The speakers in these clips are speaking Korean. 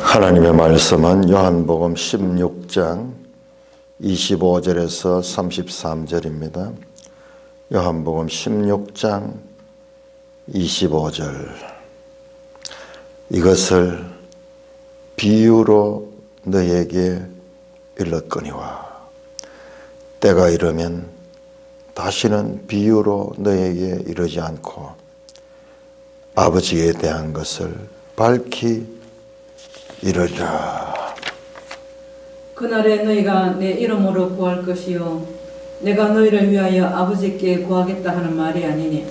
하나님의 말씀은 요한복음 16장 25절에서 33절입니다. 요한복음 16장 25절. 이것을 비유로 너에게 일렀거니와 때가 이르면 다시는 비유로 너에게 이르지 않고 아버지에 대한 것을 밝히 이르리라. 그날에 너희가 내 이름으로 구할 것이요 내가 너희를 위하여 아버지께 구하겠다 하는 말이 아니니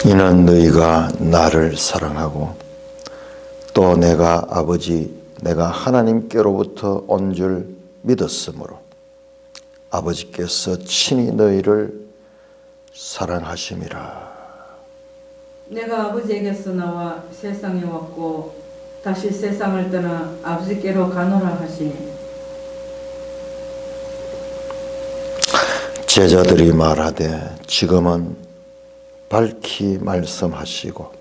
이는 너희가 나를 사랑하고 또 내가 하나님께로부터 온 줄 믿었으므로 아버지께서 친히 너희를 사랑하심이라. 내가 아버지에게서 나와 세상에 왔고 다시 세상을 떠나 아버지께로 가노라 하시니 제자들이 말하되 지금은 밝히 말씀하시고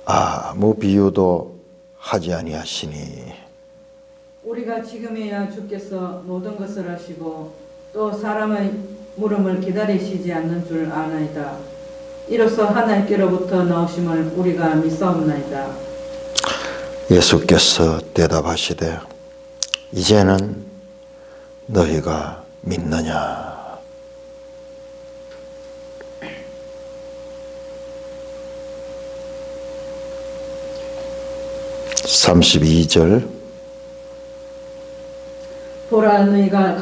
아무 비유도 하지 아니하시니 우리가 지금에야 주께서 모든 것을 하시고 또 사람의 물음을 기다리시지 않는 줄 아나이다. 이로써 하나님께로부터 나오심을 우리가 믿사옵나이다. 예수께서 대답하시되 이제는 너희가 믿느냐. 32절. 보라 너희가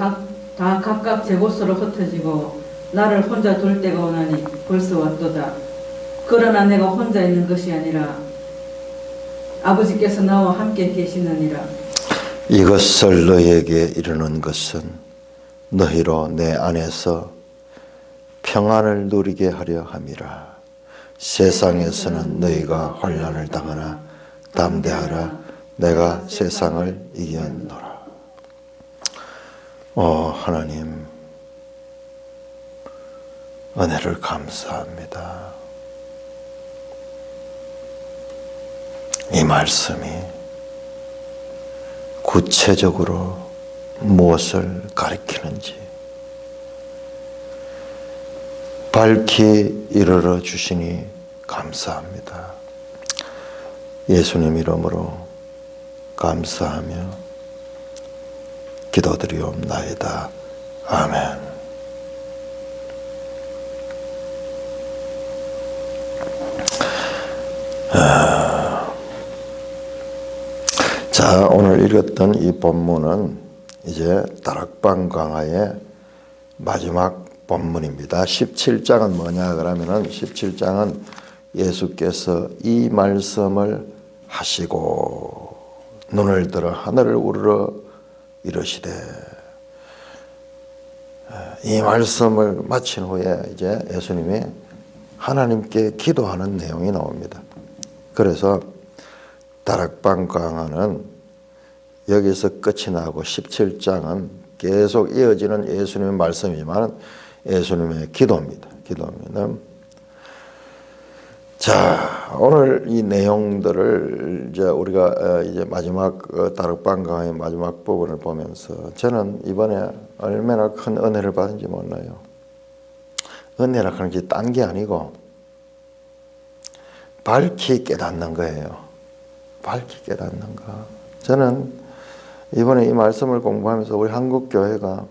다 각각 제 곳으로 흩어지고 나를 혼자 둘 때가 오나니 벌써 왔도다. 그러나 내가 혼자 있는 것이 아니라 아버지께서 나와 함께 계시느니라. 이것을 너희에게 이르는 것은 너희로 내 안에서 평안을 누리게 하려 함이라. 세상에서는 너희가 환난을 당하나 담대하라. 내가 세상을 이겼노라. 하나님 은혜를 감사합니다. 이 말씀이 구체적으로 무엇을 가리키는지 밝히 이르러 주시니 감사합니다. 예수님 이름으로 감사하며 기도드리옵나이다. 아멘. 자, 오늘 읽었던 이 본문은 이제 다락방 강화의 마지막 본문입니다. 17장은 뭐냐 그러면은 17장은 예수께서 이 말씀을 하시고 눈을 들어 하늘을 우러러 이르시되 이 말씀을 마친 후에 이제 예수님이 하나님께 기도하는 내용이 나옵니다. 그래서 다락방 강화는 여기서 끝이 나고 17장은 계속 이어지는 예수님의 말씀이지만 예수님의 기도입니다. 자, 오늘 이 내용들을 이제 우리가 이제 마지막 다락방 강화의 마지막 부분을 보면서 저는 이번에 얼마나 큰 은혜를 받은지 몰라요. 은혜라 하는 게 딴 게 아니고 밝히 깨닫는 거예요. 밝히 깨닫는 거. 저는 이번에 이 말씀을 공부하면서 우리 한국 교회가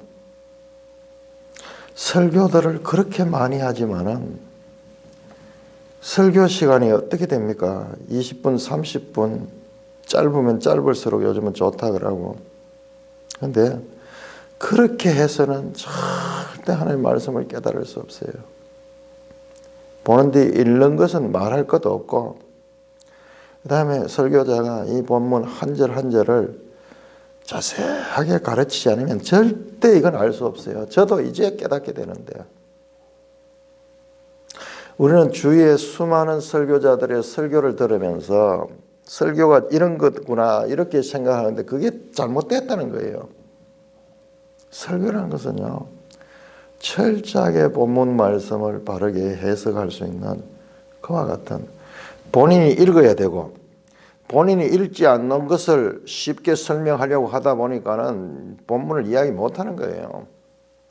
설교들을 그렇게 많이 하지만은 설교 시간이 어떻게 됩니까? 20분, 30분 짧으면 짧을수록 요즘은 좋다 그러고. 그런데 그렇게 해서는 절대 하나님의 말씀을 깨달을 수 없어요. 보는데 읽는 것은 말할 것도 없고 그 다음에 설교자가 이 본문 한 절 한 절을 자세하게 가르치지 않으면 절대 이건 알 수 없어요. 저도 이제 깨닫게 되는데 우리는 주위에 수많은 설교자들의 설교를 들으면서 설교가 이런 거구나 이렇게 생각하는데 그게 잘못됐다는 거예요. 설교라는 것은요 철저하게 본문 말씀을 바르게 해석할 수 있는 그와 같은, 본인이 읽어야 되고 본인이 읽지 않는 것을 쉽게 설명하려고 하다 보니까는 본문을 이야기 못하는 거예요.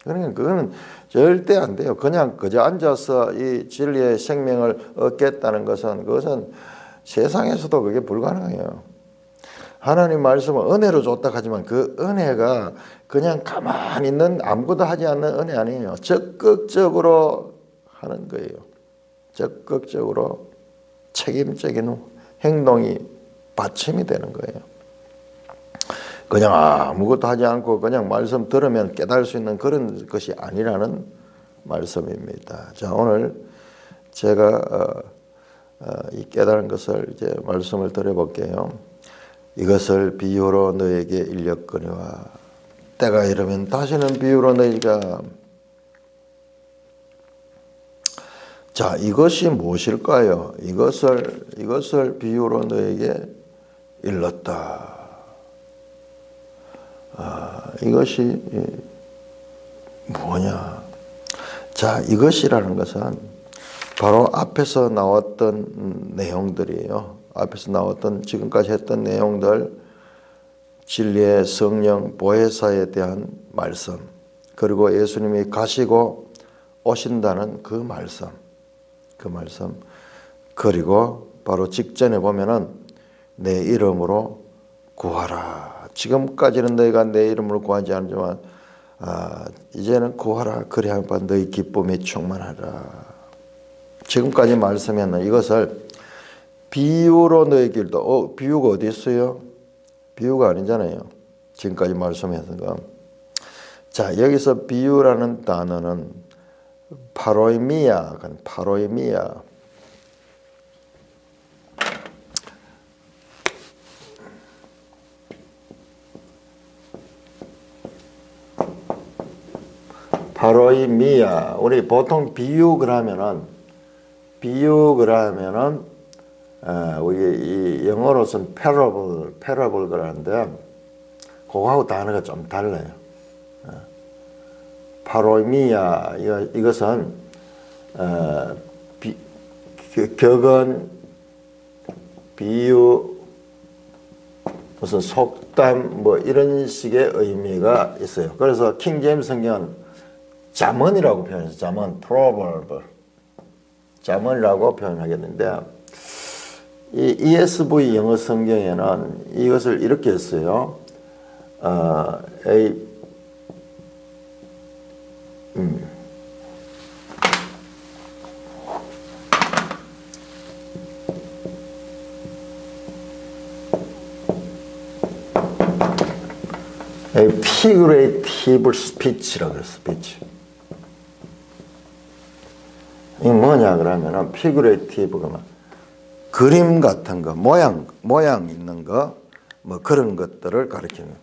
그러니까 그거는 절대 안 돼요. 그냥 그저 앉아서 이 진리의 생명을 얻겠다는 것은, 그것은 세상에서도 그게 불가능해요. 하나님 말씀은 은혜로 줬다 하지만 그 은혜가 그냥 가만히 있는 아무것도 하지 않는 은혜 아니에요. 적극적으로 하는 거예요. 적극적으로 책임적인 행동이 받침이 되는 거예요. 그냥 아무것도 하지 않고 그냥 말씀 들으면 깨달을 수 있는 그런 것이 아니라는 말씀입니다. 자, 오늘 제가 이 깨달은 것을 이제 말씀을 드려볼게요. 이것을 비유로 너에게 일렀거니와 때가 이르면 다시는 비유로 너희가. 자, 이것이 무엇일까요? 이것을 비유로 너에게 일렀다. 이것이 뭐냐? 자, 이것이라는 것은 바로 앞에서 나왔던 내용들이에요. 앞에서 나왔던 지금까지 했던 내용들, 진리의 성령 보혜사에 대한 말씀, 그리고 예수님이 가시고 오신다는 그 말씀, 그리고 바로 직전에 보면은 내 이름으로 구하라. 지금까지는 너희가 내 이름으로 구하지 않지만 이제는 구하라. 그래야 너희 기쁨이 충만하라. 지금까지 말씀했는 이것을 비유로 너에게 일렀다. 비유가 어디 있어요? 비유가 아니잖아요. 지금까지 말씀했던 거. 자, 여기서 비유라는 단어는 파로이미아. 파로이미아. 우리 보통 비유 그러면은 우리 이 영어로서는 parable 그러는데 그거하고 단어가 좀 달라요. 파로이미아 이것은 격언, 비유, 무슨 속담 뭐 이런 식의 의미가 있어요. 그래서 킹 제임스 성경은 잠언이라고 표현해서 잠언, proverb, 잠언이라고 표현하겠는데, 이 ESV 영어 성경에는 이것을 이렇게 했어요. figurative speech라고 그랬어. speech. 이게 뭐냐 그러면은 figurative가 그림 같은 거, 모양 있는 거, 뭐 그런 것들을 가리키는.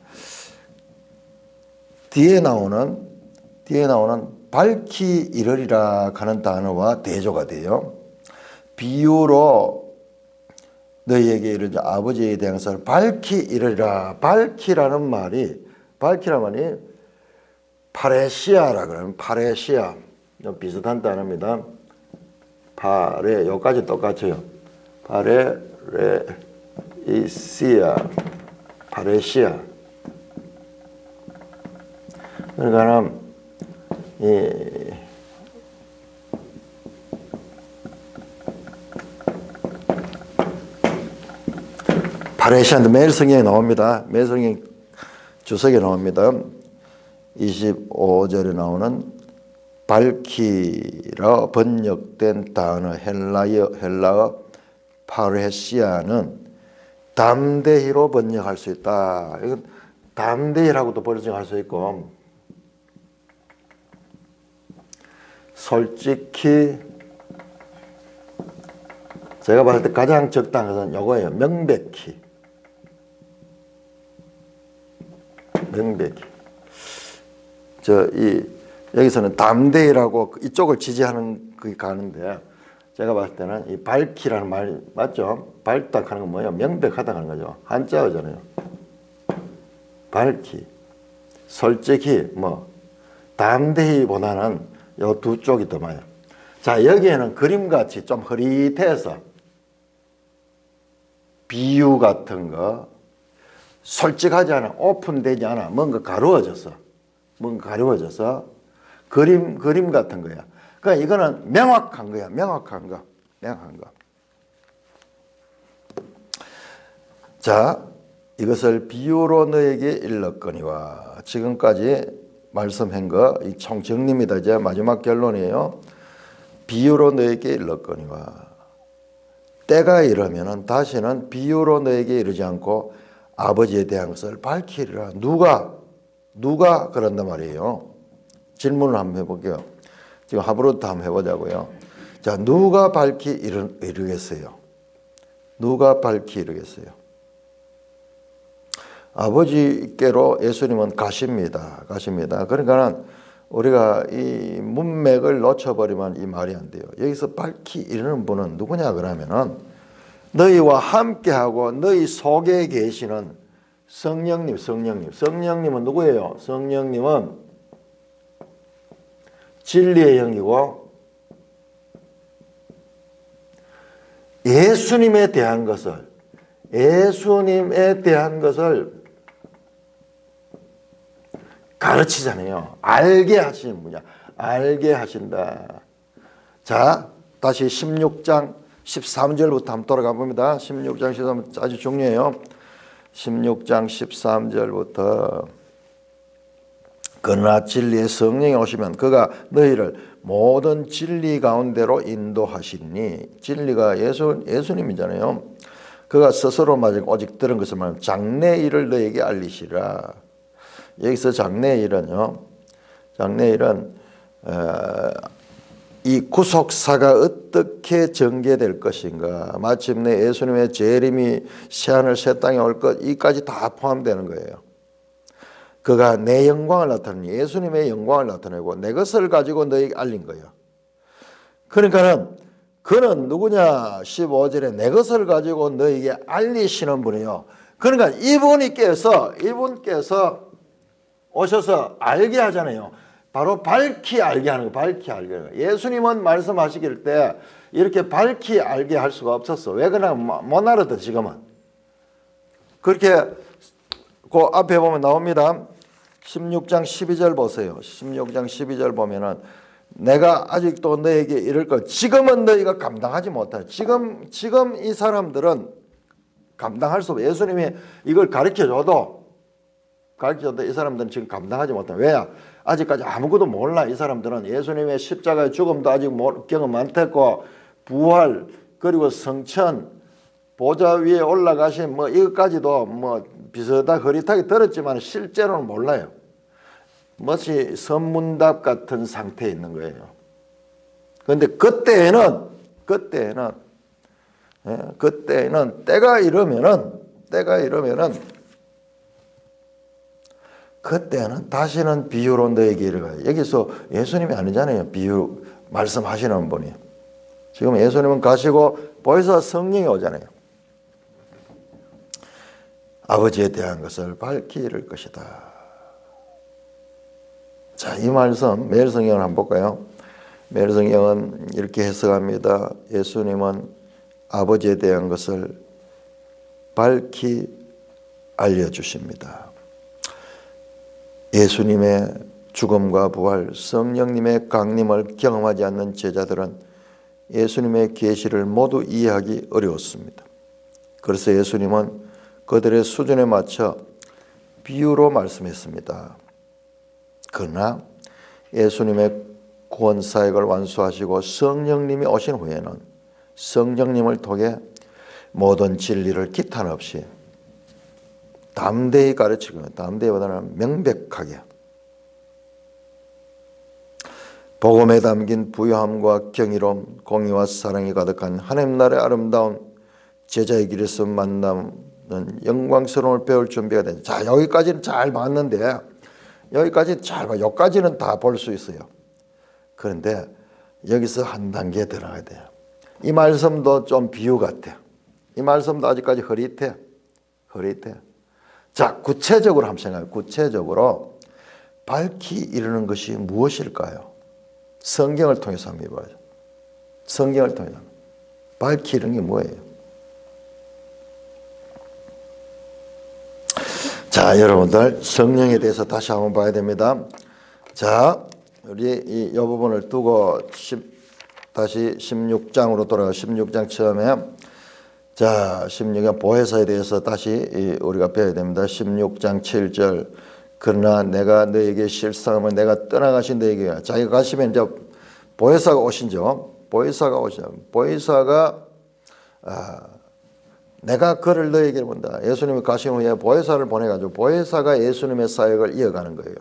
뒤에 나오는 밝히 이르리라 하는 단어와 대조가 돼요. 비유로 너희에게 이르지 아버지에 대한 것을 밝히 이르리라. 밝히라는 말이 파레시아라 그러면 파레시아. 비슷한 단어입니다. 파레, 여기까지 똑같아요. 파레시아. 그러니까 파레시아인데 매일 성경에 나옵니다. 매일 성경 주석에 나옵니다. 25절에 나오는 밝히라 번역된 단어 헬라어 파레시아는 담대히로 번역할 수 있다. 이건 담대히라고도 번역할 수 있고, 솔직히 제가 봤을 때 가장 적당한 것은 요거예요. 명백히. 여기서는 담대히라고 이쪽을 지지하는 그게 가는데, 제가 봤을 때는 이 밝히라는 말 맞죠? 밝다 하는 건 뭐예요? 명백하다 하는 거죠. 한자어잖아요. 밝히, 솔직히, 뭐 담대히보다는 요 두 쪽이 더 많아요. 자, 여기에는 그림같이 좀 흐릿해서 비유 같은 거 솔직하지 않아, 오픈되지 않아, 뭔가 가루어져서 그림 같은 거야. 그러니까 이거는 명확한 거야. 명확한 거. 자, 이것을 비유로 너에게 일렀거니와, 지금까지 말씀한 거 이 총정리입니다. 이제 마지막 결론이에요. 비유로 너에게 일렀거니와, 때가 이르면은 다시는 비유로 너에게 이르지 않고 아버지에 대한 것을 밝히리라. 누가 그런단 말이에요. 질문을 한번 해볼게요. 지금 하브로부터 한번 해보자고요. 자, 누가 밝히 이르겠어요? 누가 밝히 이르겠어요? 아버지께로 예수님은 가십니다. 그러니까는 우리가 이 문맥을 놓쳐버리면 이 말이 안 돼요. 여기서 밝히 이르는 분은 누구냐 그러면은 너희와 함께하고 너희 속에 계시는 성령님은 누구예요? 성령님은 진리의 영이고, 예수님에 대한 것을 가르치잖아요. 알게 하시는 분이야. 알게 하신다. 자, 다시 16장 13절부터 한번 돌아가 봅니다. 16장 13절 아주 중요해요. 16장 13절부터 그러나 진리의 성령이 오시면 그가 너희를 모든 진리 가운데로 인도하시니, 진리가 예수님이잖아요. 그가 스스로 오직 들은 것을 말하면 장래일을 너에게 알리시라. 여기서 장래일은요, 이 구속사가 어떻게 전개될 것인가, 마침내 예수님의 재림이 새하늘 새 땅에 올 것, 이까지 다 포함되는 거예요. 그가 내 영광을 나타내니, 예수님의 영광을 나타내고 내 것을 가지고 너에게 알린 거예요. 그러니까는 그는 누구냐? 15절에 내 것을 가지고 너에게 알리시는 분이요. 그러니까 이분께서 오셔서 알게 하잖아요. 바로 밝히 알게 하는 거예요. 예수님은 말씀하시길 때 이렇게 밝히 알게 할 수가 없었어. 왜 그러냐? 못 알아듣 지금은. 그렇게 그 앞에 보면 나옵니다. 16장 12절 보세요. 16장 12절 보면은 내가 아직도 너에게 이럴 것, 지금은 너희가 감당하지 못해. 지금 이 사람들은 감당할 수 없어. 예수님이 이걸 가르쳐줘도 이 사람들은 지금 감당하지 못해. 왜야? 아직까지 아무것도 몰라. 이 사람들은 예수님의 십자가의 죽음도 아직 경험 많겠고, 부활, 그리고 성천, 보좌 위에 올라가신 이것까지도 비슷하게 흐릿하게 들었지만 실제로는 몰라요. 마치 선문답 같은 상태에 있는 거예요. 그런데 그때는 때가 이르면은 그때는 다시는 비유로 너에게 이르가요. 여기서 예수님이 아니잖아요. 비유 말씀하시는 분이. 지금 예수님은 가시고 벌써 성령이 오잖아요. 아버지에 대한 것을 밝히 이를 것이다. 자, 이 말씀 매일성경을 한번 볼까요? 매일성경은 이렇게 해석합니다. 예수님은 아버지에 대한 것을 밝히 알려주십니다. 예수님의 죽음과 부활, 성령님의 강림을 경험하지 않는 제자들은 예수님의 계시를 모두 이해하기 어려웠습니다. 그래서 예수님은 그들의 수준에 맞춰 비유로 말씀했습니다. 그러나 예수님의 구원사역을 완수하시고 성령님이 오신 후에는 성령님을 통해 모든 진리를 기탄 없이 담대히 가르치고, 담대히보다는 명백하게 복음에 담긴 부요함과 경이로움, 공의와 사랑이 가득한 하나님 나라의 아름다운 제자의 길에서 만나는 영광스러움을 배울 준비가 된. 자, 여기까지는 잘 봤는데, 여기까지는 다 볼 수 있어요. 그런데 여기서 한 단계 들어가야 돼요. 이 말씀도 좀 비유 같아. 이 말씀도 아직까지 흐릿해. 자, 구체적으로 한번 생각해요. 구체적으로 밝히 이르는 것이 무엇일까요? 성경을 통해서 한번 봐요. 성경을 통해서. 밝히 이르는 게 뭐예요? 자, 여러분들 성령에 대해서 다시 한번 봐야 됩니다. 자, 우리 이 부분을 두고 다시 16장으로 돌아가. 16장 처음에 자 16장 보혜사에 대해서 다시 우리가 배워야 됩니다. 16장 7절 그러나 내가 너에게 실상하면 내가 떠나가신 너에게 자기가 가시면 이제 보혜사가 오신죠. 보혜사가 내가 그를 너에게 본다. 예수님이 가신 후에 보혜사를 보내가지고 보혜사가 예수님의 사역을 이어가는 거예요.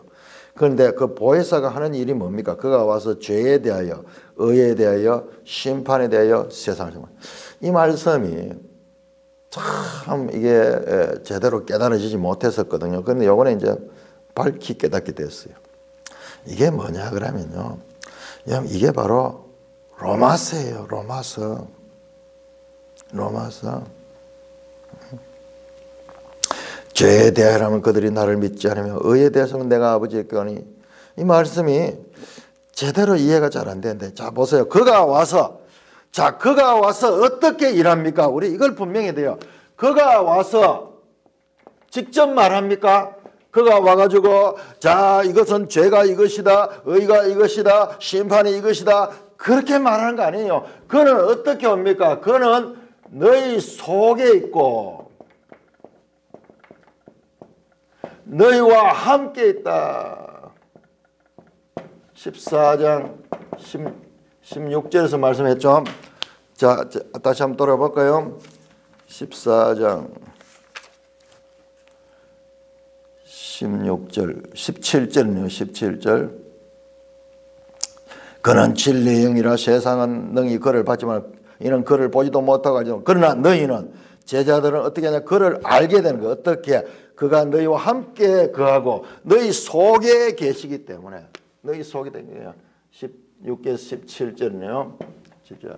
그런데 그 보혜사가 하는 일이 뭡니까? 그가 와서 죄에 대하여, 의에 대하여, 심판에 대하여 세상을 정말. 이 말씀이 참 이게 제대로 깨달아지지 못했었거든요. 그런데 요번에 이제 밝히 깨닫게 됐어요. 이게 뭐냐 그러면요. 이게 바로 로마서예요. 로마서. 죄에 대하여라면 그들이 나를 믿지 않으며 의에 대해서는 내가 아버지의 거니. 이 말씀이 제대로 이해가 잘 안 되는데 자 보세요. 그가 와서 어떻게 일합니까? 우리 이걸 분명히 돼요. 그가 와서 직접 말합니까? 그가 와가지고 자 이것은 죄가 이것이다, 의가 이것이다, 심판이 이것이다 그렇게 말하는 거 아니에요. 그는 어떻게 옵니까? 그는 너희 속에 있고 너희와 함께 있다. 14장 16절에서 말씀했죠. 자 다시 한번 돌아볼까요? 14장 16절 17절이네요. 17절 그는 진리의 영이라 세상은 능히 그를 받지만 이는 그를 보지도 못하고 하지만 그러나 너희는 제자들은 어떻게 하냐 그를 알게 되는 거예요. 어떻게? 그가 너희와 함께 거하고 너희 속에 계시기 때문에 너희 속에 된 거예요. 16에서 17절이네요. 진짜.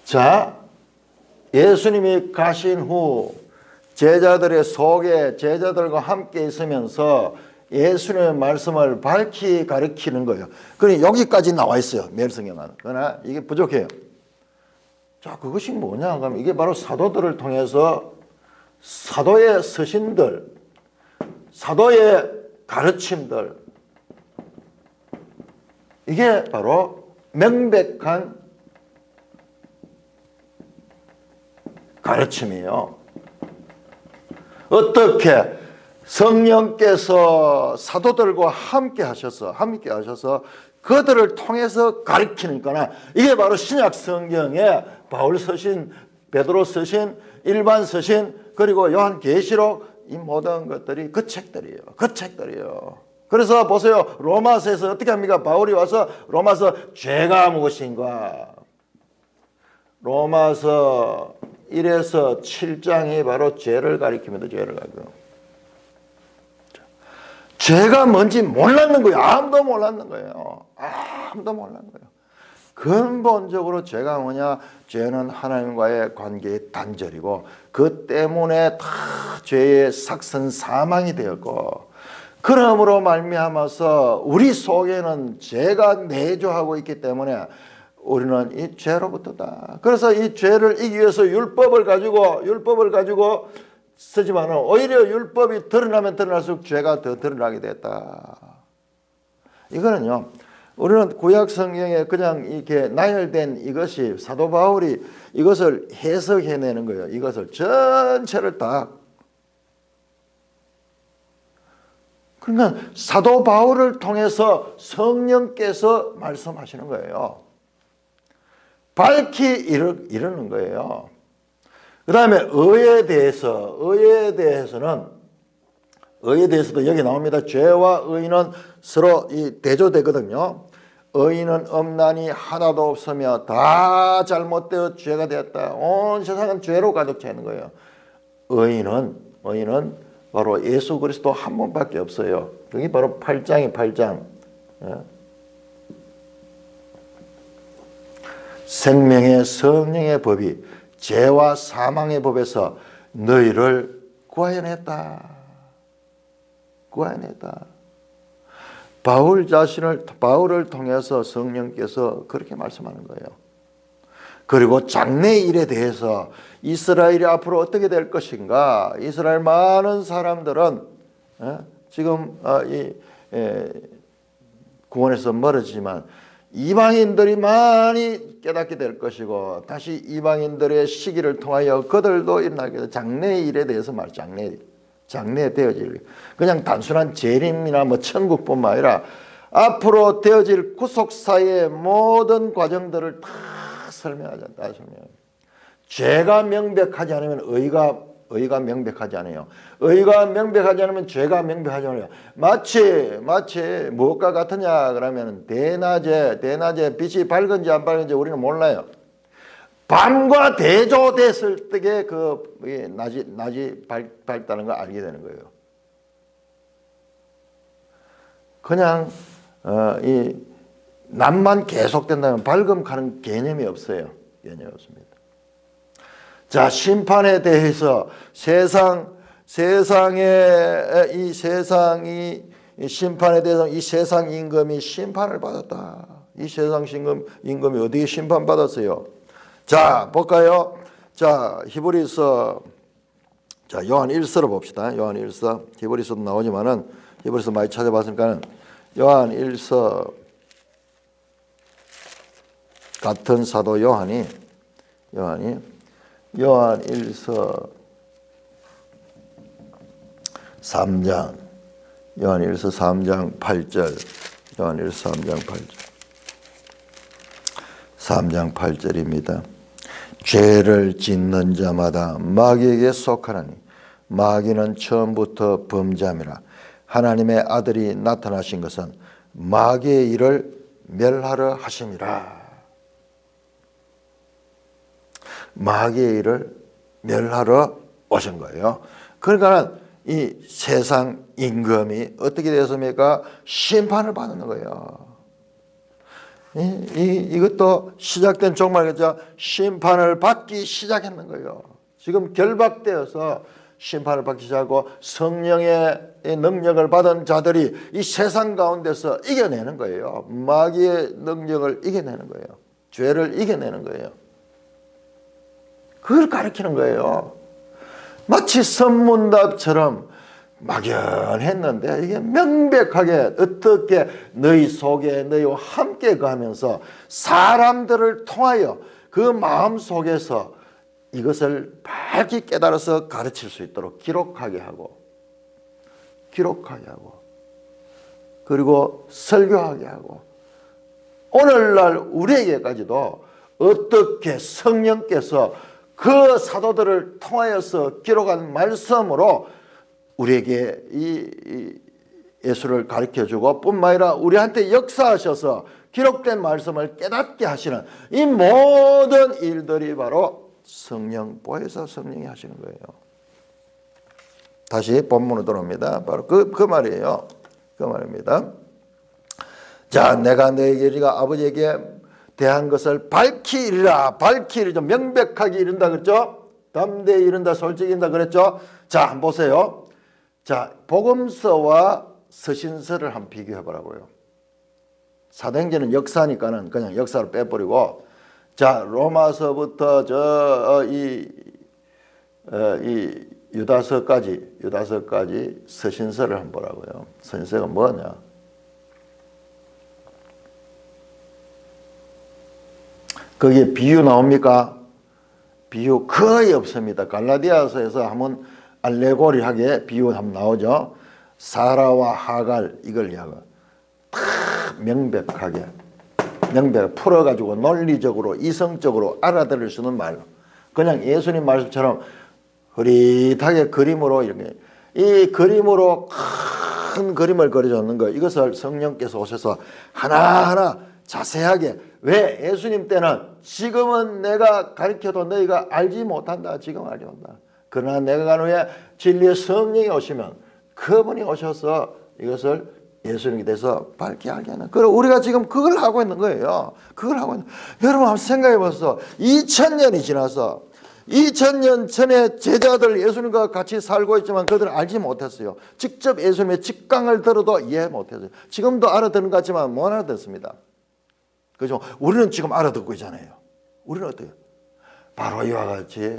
자, 예수님이 가신 후 제자들의 속에 제자들과 함께 있으면서 예수님의 말씀을 밝히 가르치는 거예요. 그러니 여기까지 나와 있어요. 멜성경은. 그러나 이게 부족해요. 자, 그것이 뭐냐? 그러면 이게 바로 사도들을 통해서 사도의 서신들, 사도의 가르침들, 이게 바로 명백한 가르침이에요. 어떻게 성령께서 사도들과 함께 하셔서 그들을 통해서 가르치는 거나 이게 바로 신약 성경의 바울 서신, 베드로 서신, 일반 서신 그리고 요한계시록 이 모든 것들이 그 책들이에요. 그래서 보세요. 로마서에서 어떻게 합니까? 바울이 와서 로마서 죄가 무엇인가? 로마서 1에서 7장이 바로 죄를 가리킵니다. 죄를 가리켜. 죄가 뭔지 몰랐는 거예요. 아무도 몰랐는 거예요. 근본적으로 죄가 뭐냐? 죄는 하나님과의 관계의 단절이고 그 때문에 다 죄의 삭선 사망이 되었고 그러므로 말미암아서 우리 속에는 죄가 내조하고 있기 때문에 우리는 이 죄로부터다. 그래서 이 죄를 이기기 위해서 율법을 가지고 쓰지만 오히려 율법이 드러나면 드러날수록 죄가 더 드러나게 됐다. 이거는요. 우리는 구약 성경에 그냥 이렇게 나열된 이것이 사도 바울이 이것을 해석해내는 거예요. 이것을 전체를 다. 그러니까 사도 바울을 통해서 성령께서 말씀하시는 거예요. 밝히 이르는 거예요. 그 다음에 의에 대해서도 여기 나옵니다. 죄와 의는 서로 대조되거든요. 의는 없나니 하나도 없으며 다 잘못되어 죄가 되었다. 온 세상은 죄로 가득 차 있는 거예요. 의는 바로 예수 그리스도 한 분밖에 없어요. 그게 바로 8장. 생명의 성령의 법이 죄와 사망의 법에서 너희를 구하여냈다. 구해내다. 바울을 통해서 성령께서 그렇게 말씀하는 거예요. 그리고 장래일에 대해서 이스라엘이 앞으로 어떻게 될 것인가. 이스라엘 많은 사람들은 지금 구원에서 멀어지지만 이방인들이 많이 깨닫게 될 것이고 다시 이방인들의 시기를 통하여 그들도 일어나게 될 장래의 일에 대해서 장래 되어질 그냥 단순한 재림이나 뭐 천국뿐만 아니라 앞으로 되어질 구속사의 모든 과정들을 다 설명하자. 죄가 명백하지 않으면 의가 명백하지 않아요. 의가 명백하지 않으면 죄가 명백하지 않아요. 마치 무엇과 같으냐 그러면 대낮에 빛이 밝은지 안 밝은지 우리는 몰라요. 밤과 대조됐을 때에 낮이 밝다는 걸 알게 되는 거예요. 그냥 이 낮만 계속된다면 밝음 가는 개념이 없어요. 개념이 없습니다. 자, 심판에 대해서 세상의 이 세상이 심판에 대해서 이 세상 임금이 심판을 받았다. 이 세상 임금이 어디에 심판받았어요? 자, 볼까요? 자, 히브리서, 자, 요한 1서로 봅시다. 요한 1서. 히브리서도 나오지만은, 히브리서 많이 찾아봤으니까는, 요한 1서, 같은 사도 요한 1서 3장, 요한 1서 3장 8절, 요한 1서 3장 8절입니다. 죄를 짓는 자마다 마귀에게 속하나니 마귀는 처음부터 범죄함이라. 하나님의 아들이 나타나신 것은 마귀의 일을 멸하려 하심이라. 마귀의 일을 멸하러 오신 거예요. 그러니까 이 세상 임금이 어떻게 되었습니까? 심판을 받는 거예요. 이것도 시작된 종말이죠. 심판을 받기 시작했는 거예요. 지금 결박되어서 심판을 받기 시작하고 성령의 능력을 받은 자들이 이 세상 가운데서 이겨내는 거예요. 마귀의 능력을 이겨내는 거예요. 죄를 이겨내는 거예요. 그걸 가르치는 거예요. 마치 선문답처럼 막연했는데 이게 명백하게 어떻게 너희 속에 너희와 함께 가면서 사람들을 통하여 그 마음 속에서 이것을 밝히 깨달아서 가르칠 수 있도록 기록하게 하고 그리고 설교하게 하고 오늘날 우리에게까지도 어떻게 성령께서 그 사도들을 통하여서 기록한 말씀으로 우리에게 이 예수를 가르쳐주고 뿐만 아니라 우리한테 역사하셔서 기록된 말씀을 깨닫게 하시는 이 모든 일들이 바로 성령 보혜사 성령이 하시는 거예요. 다시 본문으로 돌아옵니다. 바로 그 말이에요. 그 말입니다. 자, 내가 너에게 네가 아버지에게 대한 것을 밝히 이르라. 밝히 이르죠. 명백하게 이른다 그랬죠. 담대히 이른다. 솔직히 이른다 그랬죠. 자, 한번 보세요. 자, 복음서와 서신서를 한번 비교해 보라고요. 사도행전은 역사니까는 그냥 역사를 빼버리고, 자, 로마서부터 이 유다서까지 서신서를 한번 보라고요. 서신서가 뭐냐? 거기에 비유 나옵니까? 비유 거의 없습니다. 갈라디아서에서 한번 알레고리하게 비유 한번 나오죠. 사라와 하갈 이걸 이야기하고 다 명백하게 풀어가지고 논리적으로 이성적으로 알아들을 수 있는 말로 그냥 예수님 말씀처럼 흐릿하게 그림으로 이렇게 이 그림으로 큰 그림을 그려줬는 거 이것을 성령께서 오셔서 하나하나 자세하게 왜 예수님 때는 지금은 내가 가르쳐도 너희가 알지 못한다. 지금 알지 못한다. 그러나 내가 간 후에 진리의 성령이 오시면 그분이 오셔서 이것을 예수님에 대해서 밝게 알게 하는. 그리고 우리가 지금 그걸 하고 있는 거예요. 그걸 하고 있는. 여러분 한번 생각해 보세요. 2000년이 지나서 2000년 전에 제자들 예수님과 같이 살고 있지만 그들은 알지 못했어요. 직접 예수님의 직강을 들어도 이해 못했어요. 지금도 알아듣는 것 같지만 못 알아듣습니다. 그죠? 우리는 지금 알아듣고 있잖아요. 우리는 어때요? 바로 이와 같이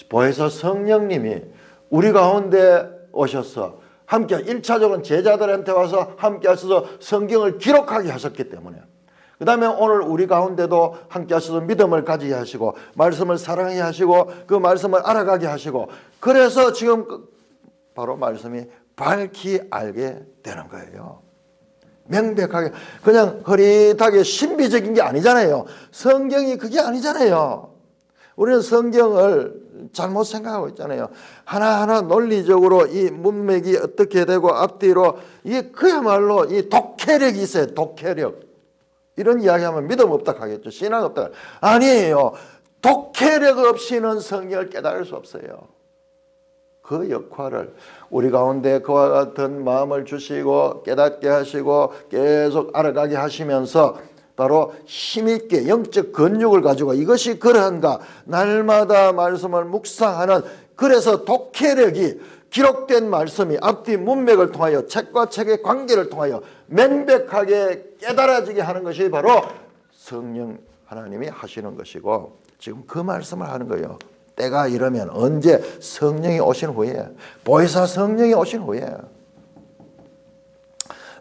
보혜사 성령님이 우리 가운데 오셔서 함께 1차적으로는 제자들한테 와서 함께 하셔서 성경을 기록하게 하셨기 때문에, 그 다음에 오늘 우리 가운데도 함께 하셔서 믿음을 가지게 하시고 말씀을 사랑하게 하시고 그 말씀을 알아가게 하시고, 그래서 지금 바로 말씀이 밝히 알게 되는 거예요. 명백하게, 그냥 흐릿하게 신비적인 게 아니잖아요. 성경이 그게 아니잖아요. 우리는 성경을 잘못 생각하고 있잖아요. 하나하나 논리적으로 이 문맥이 어떻게 되고 앞뒤로, 이게 그야말로 이 독해력이 있어요. 독해력. 이런 이야기하면 믿음 없다 하겠죠. 신앙 없다. 아니에요. 독해력 없이는 성경을 깨달을 수 없어요. 그 역할을 우리 가운데 그와 같은 마음을 주시고 깨닫게 하시고 계속 알아가게 하시면서 바로 힘있게 영적 근육을 가지고 이것이 그러한가 날마다 말씀을 묵상하는, 그래서 독해력이 기록된 말씀이 앞뒤 문맥을 통하여 책과 책의 관계를 통하여 명백하게 깨달아지게 하는 것이 바로 성령 하나님이 하시는 것이고, 지금 그 말씀을 하는 거예요. 때가 이러면 언제? 성령이 오신 후에, 보혜사 성령이 오신 후에.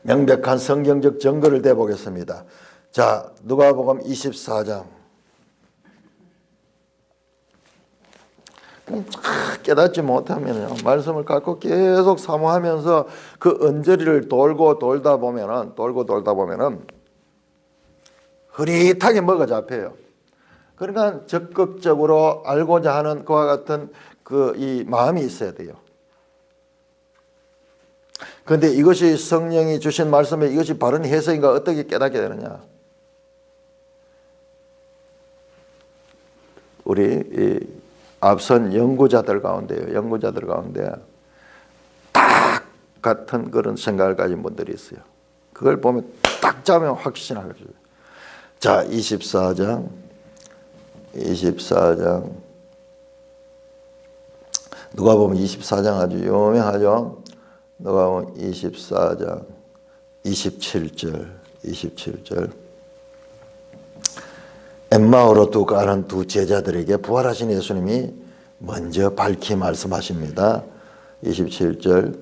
명백한 성경적 증거를 대보겠습니다. 자, 누가복음 24장. 깨닫지 못하면 말씀을 갖고 계속 사모하면서 그 언저리를 돌고 돌다 보면은 흐릿하게 뭐가 잡혀요. 그러니까 적극적으로 알고자 하는 그와 같은 그 이 마음이 있어야 돼요. 그런데 이것이 성령이 주신 말씀에 이것이 바른 해석인가 어떻게 깨닫게 되느냐? 우리 이 앞선 연구자들 가운데 딱 같은 그런 생각을 가진 분들이 있어요. 그걸 보면 딱 잡으면 확신하게 돼요. 자, 24장 누가복음 24장 아주 유명하죠. 누가복음 24장 27절 엠마오로 가는 두 제자들에게 부활하신 예수님이 먼저 밝히 말씀하십니다. 27절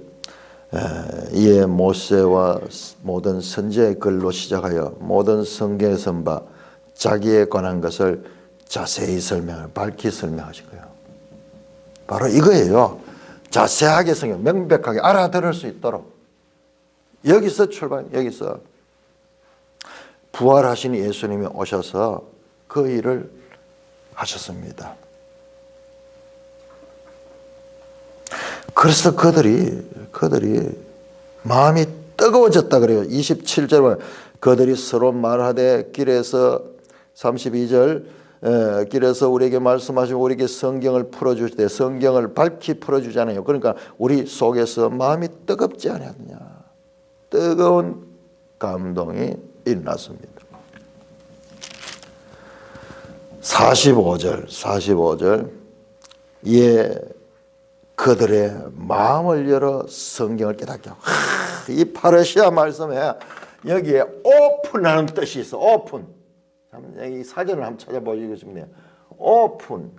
이에 모세와 모든 선지자의 글로 시작하여 모든 성경에 선 바 자기에 관한 것을 자세히 밝히 설명하신 거예요. 바로 이거예요. 자세하게 성경, 명백하게 알아들을 수 있도록. 여기서 여기서 부활하신 예수님이 오셔서 그 일을 하셨습니다. 그래서 그들이 마음이 뜨거워졌다 그래요. 27절 그들이 서로 말하되 길에서 32절 길에서 우리에게 말씀하시고 우리에게 성경을 풀어주시되 성경을 밝히 풀어주잖아요. 그러니까 우리 속에서 마음이 뜨겁지 않았느냐. 뜨거운 감동이 일어났습니다. 45절 예 그들의 마음을 열어 성경을 깨닫게 하고 이 파르시아 말씀에 여기에 오픈하는 뜻이 있어. 오픈. 이 사전을 한번 찾아보시겠습니다. 오픈니스.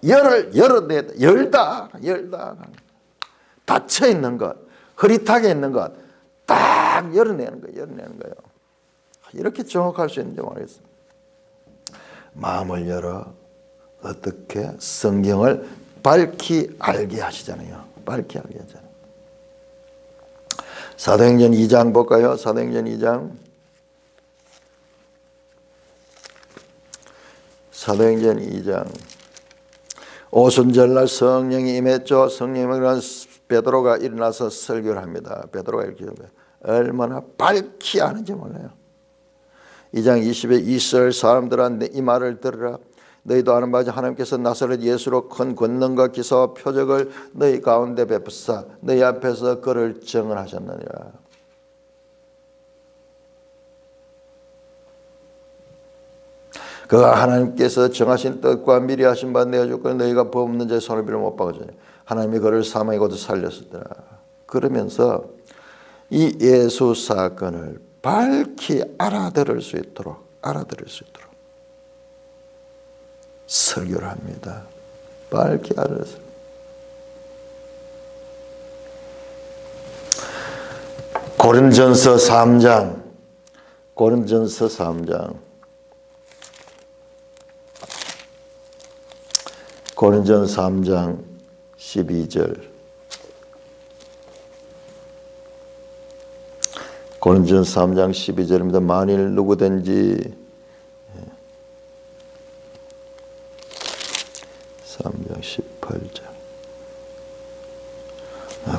열다. 닫혀 있는 것, 흐릿하게 있는 것, 딱 열어내는 거예요. 이렇게 정확할 수 있는지 모르겠어요. 마음을 열어 어떻게 성경을 밝히 알게 하시잖아요. 밝히 알게 하잖아요. 사도행전 2장 볼까요? 사도행전 2장 오순절날 성령이 임했죠. 성령이 임한 베드로가 일어나서 설교를 합니다. 베드로가 이렇게 얼마나 밝히 아는지 몰라요. 2장 20에 이스라엘 사람들아 이 말을 들으라. 너희도 아는 바지 하나님께서 나사렛 예수로 큰 권능과 기사와 표적을 너희 가운데 베푸사 너희 앞에서 그를 증언하셨느니라. 그가 하나님께서 정하신 뜻과 미리 하신 바 내어줄 거니 너희가 법 없는 자의 손을 빌어 못 박으시니 하나님이 그를 사망의 곳에 살렸었더라. 그러면서 이 예수 사건을 밝히 알아들을 수 있도록 설교를 합니다. 밝히 알아서. 고린전서 3장 12절. 고린전서 3장 12절입니다. 만일 누구든지 3장 18절.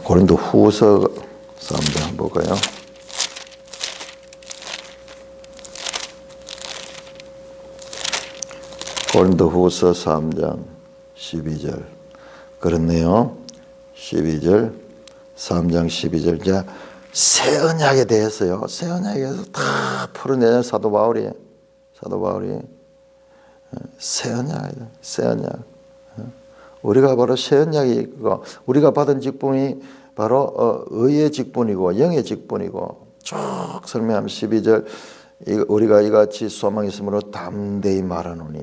고린도 후서 3장 한번 볼까요? 고린도 후서 3장 12절. 그렇네요. 12절, 3장 12절. 이제 새 언약에 대해서요. 새 언약에 대해서 다 풀어내는 사도 바울이 새 언약. 우리가 바로 새 언약이고 우리가 받은 직분이 바로 의의 직분이고 영의 직분이고 쭉 설명하면 12절 우리가 이같이 소망이 있으므로 담대히 말하노니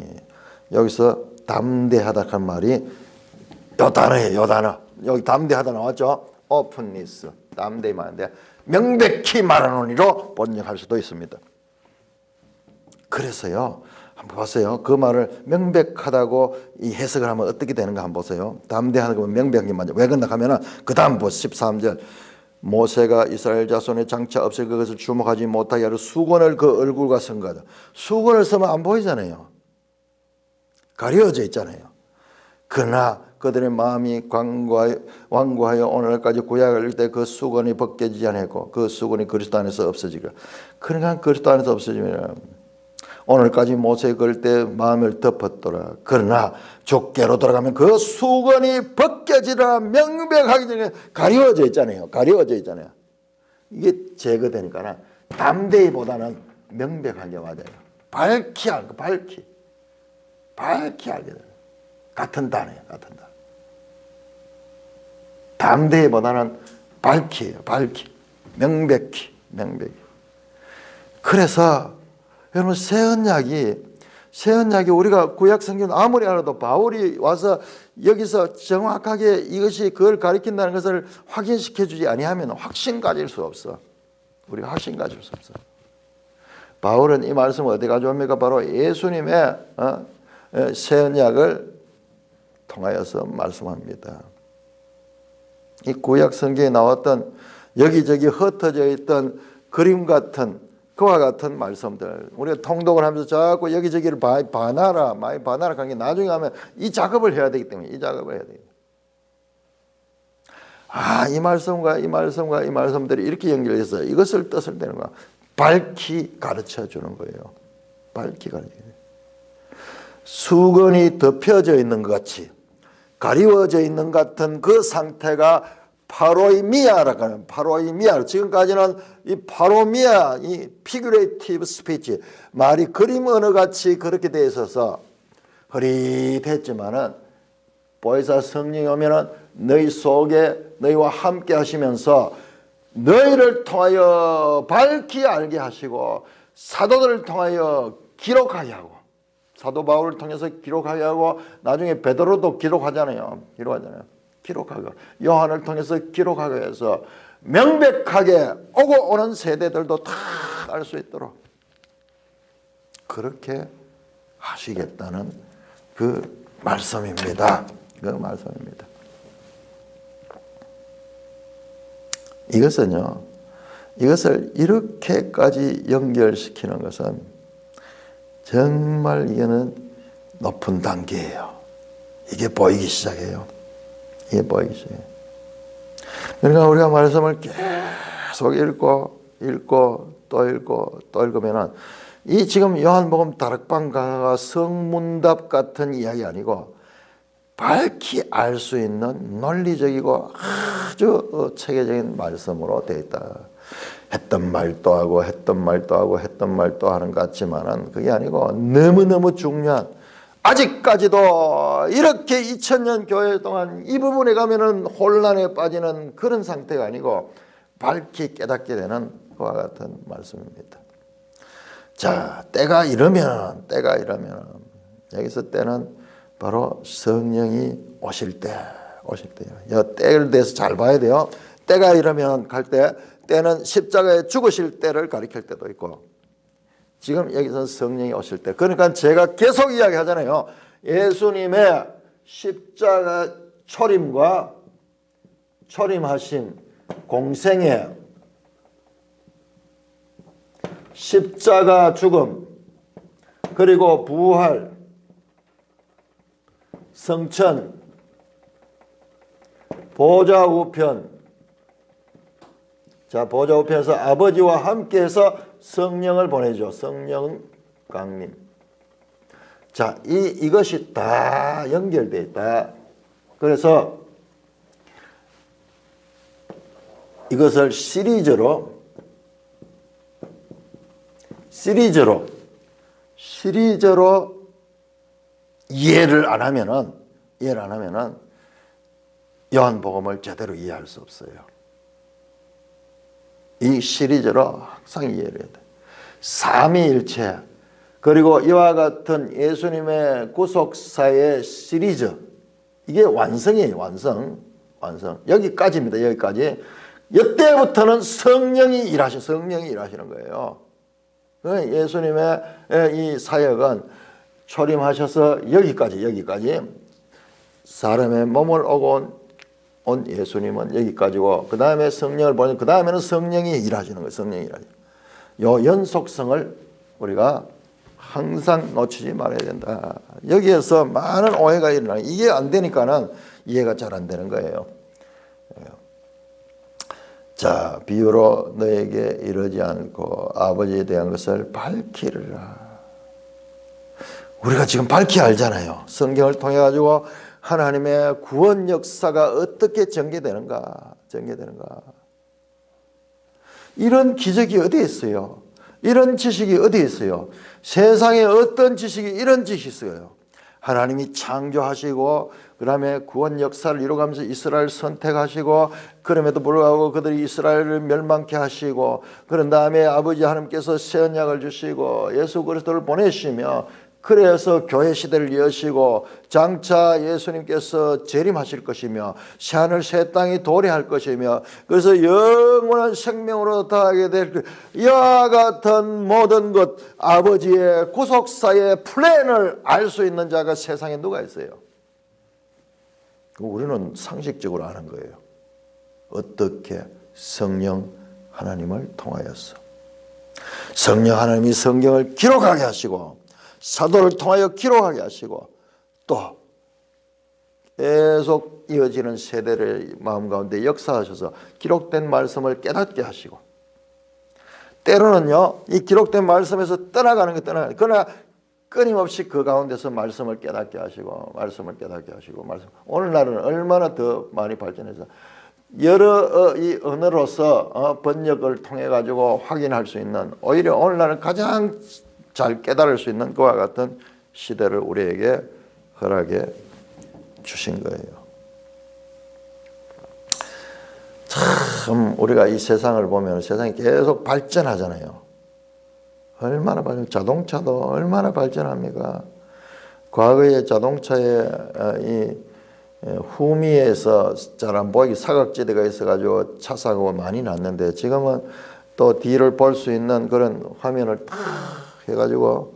여기서 담대하다 한 말이 요 단어예요. 요 단어. 여기 담대하다 나왔죠. 오픈니스. 담대히 말하는데 명백히 말하노니로 번역할 수도 있습니다. 그래서요. 한번 보세요. 그 말을 명백하다고 이 해석을 하면 어떻게 되는가 한번 보세요. 담대하는 거면 명백한 게 맞죠. 왜 그런가 하면은 그 다음 13절 모세가 이스라엘 자손의 장차 없을 그것을 주목하지 못하게 하려 수건을 그 얼굴과 쓴 거다. 수건을 쓰면 안 보이잖아요. 가려져 있잖아요. 그러나 그들의 마음이 완고하여 오늘까지 구약을 읽을 때 그 수건이 벗겨지지 않았고 그 수건이 그리스도 안에서 없어지리라. 그러니까 그리스도 안에서 없어지면 오늘까지 모세 그럴 때 마음을 덮었더라. 그러나 족계로 돌아가면 그 수건이 벗겨지라. 명백하기 전에 가려져 있잖아요. 이게 제거되니까 담대히보다는 명백하게 맞아요. 밝히 알게 돼요. 같은 단어예요. 담대히보다는 밝히예요. 명백히. 그래서 여러분 새 언약이 우리가 구약 성경 아무리 알아도 바울이 와서 여기서 정확하게 이것이 그걸 가리킨다는 것을 확인시켜 주지 아니하면 확신 가질 수 없어. 우리가 확신 가질 수 없어. 바울은 이 말씀을 어디 가져옵니까? 바로 예수님의 새 언약을 통하여서 말씀합니다. 이 구약 성경에 나왔던 여기저기 흩어져 있던 그림 같은 그와 같은 말씀들 우리가 통독을 하면서 자꾸 여기저기를 많이 봐놔라 하는 게 나중에 하면 이 작업을 해야 되기 때문에 이 말씀과 이 말씀들이 이렇게 연결해서 이것을 뜻을 내는 거야. 밝히 가르쳐 주는 거예요. 수건이 덮여져 있는 것 같이 가리워져 있는 것 같은 그 상태가 파로이미아라고 하는 파로이미아. 지금까지는 이 파로미아, 이 피규레이티브 스피치 말이 그림 언어 같이 그렇게 돼 있어서 흐릿했지만은 보혜사 성령이 오면은 너희 속에 너희와 함께 하시면서 너희를 통하여 밝히 알게 하시고 사도들을 통하여 기록하게 하고 사도 바울을 통해서 기록하게 하고 나중에 베드로도 기록하고 요한을 통해서 기록하게 해서 명백하게 오고 오는 세대들도 다 알 수 있도록 그렇게 하시겠다는 그 말씀입니다. 이것을 이렇게까지 연결시키는 것은 정말 이거는 높은 단계예요. 이게 보이기 시작해요. 그러니까 우리가 말씀을 계속 읽고 또 읽으면은 이 지금 요한복음 다락방 강화가 성문답 같은 이야기 아니고 밝히 알 수 있는 논리적이고 아주 체계적인 말씀으로 되어 있다. 했던 말도 하고 했던 말도 하고 했던 말도 하는 것 같지만은 그게 아니고 너무너무 중요한, 아직까지도 이렇게 2000년 교회 동안 이 부분에 가면은 혼란에 빠지는 그런 상태가 아니고 밝히 깨닫게 되는 그와 같은 말씀입니다. 자, 때가 이러면 여기서 때는 바로 성령이 오실 때예요. 이 때를 대해서 잘 봐야 돼요. 때가 이러면 갈 때, 때는 십자가에 죽으실 때를 가리킬 때도 있고, 지금 여기서 성령이 오실 때, 그러니까 제가 계속 이야기하잖아요. 예수님의 십자가 초림과 초림하신 공생애, 십자가 죽음, 그리고 부활, 성천, 보좌 우편. 자, 보좌 우편에서 아버지와 함께해서 성령을 보내죠. 성령 강림. 자, 이것이 다 연결되어 있다. 그래서 이것을 시리즈로 이해를 안 하면은 요한복음을 제대로 이해할 수 없어요. 이 시리즈로 항상 이해를 해야 돼. 삼위일체, 그리고 이와 같은 예수님의 구속사의 시리즈, 이게 완성이에요. 완성. 여기까지입니다. 여기까지. 이때부터는 성령이 일하시는 거예요. 예수님의 이 사역은 초림하셔서 여기까지 사람의 몸을 오고 온 예수님은 여기까지고, 그 다음에 성령을 보내, 그 다음에는 성령이 일하시는 거예요. 요 연속성을 우리가 항상 놓치지 말아야 된다. 여기에서 많은 오해가 일어나요. 이게 안 되니까는 이해가 잘 안 되는 거예요. 자, 비유로 너에게 이르지 않고 아버지에 대한 것을 밝히리라. 우리가 지금 밝히 알잖아요. 성경을 통해 가지고 하나님의 구원 역사가 어떻게 전개되는가. 이런 기적이 어디에 있어요? 이런 지식이 어디에 있어요? 세상에 어떤 지식이 이런 지식이 있어요? 하나님이 창조하시고 그 다음에 구원 역사를 이루어가면서 이스라엘을 선택하시고, 그럼에도 불구하고 그들이 이스라엘을 멸망케 하시고, 그런 다음에 아버지 하나님께서 새 언약을 주시고 예수 그리스도를 보내시며, 그래서 교회 시대를 여시고 장차 예수님께서 재림하실 것이며 새하늘 새 땅이 도래할 것이며, 그래서 영원한 생명으로 다하게 될 이와 같은 모든 것, 아버지의 구속사의 플랜을 알 수 있는 자가 세상에 누가 있어요? 우리는 상식적으로 아는 거예요. 어떻게? 성령 하나님을 통하여서. 성령 하나님이 성경을 기록하게 하시고 사도를 통하여 기록하게 하시고, 또 계속 이어지는 세대의 마음 가운데 역사하셔서 기록된 말씀을 깨닫게 하시고, 때로는요 이 기록된 말씀에서 떠나가는 그러나 끊임없이 그 가운데서 말씀을 깨닫게 하시고 오늘날은 얼마나 더 많이 발전해서 여러 이 언어로서 번역을 통해 가지고 확인할 수 있는, 오히려 오늘날은 가장 잘 깨달을 수 있는 그와 같은 시대를 우리에게 허락해 주신 거예요. 참 우리가 이 세상을 보면 세상이 계속 발전하잖아요. 얼마나 자동차도 얼마나 발전합니까? 과거에 자동차에 이 후미에서 잘 안 보이게 사각지대가 있어가지고 차 사고가 많이 났는데, 지금은 또 뒤를 볼 수 있는 그런 화면을 탁 해가지고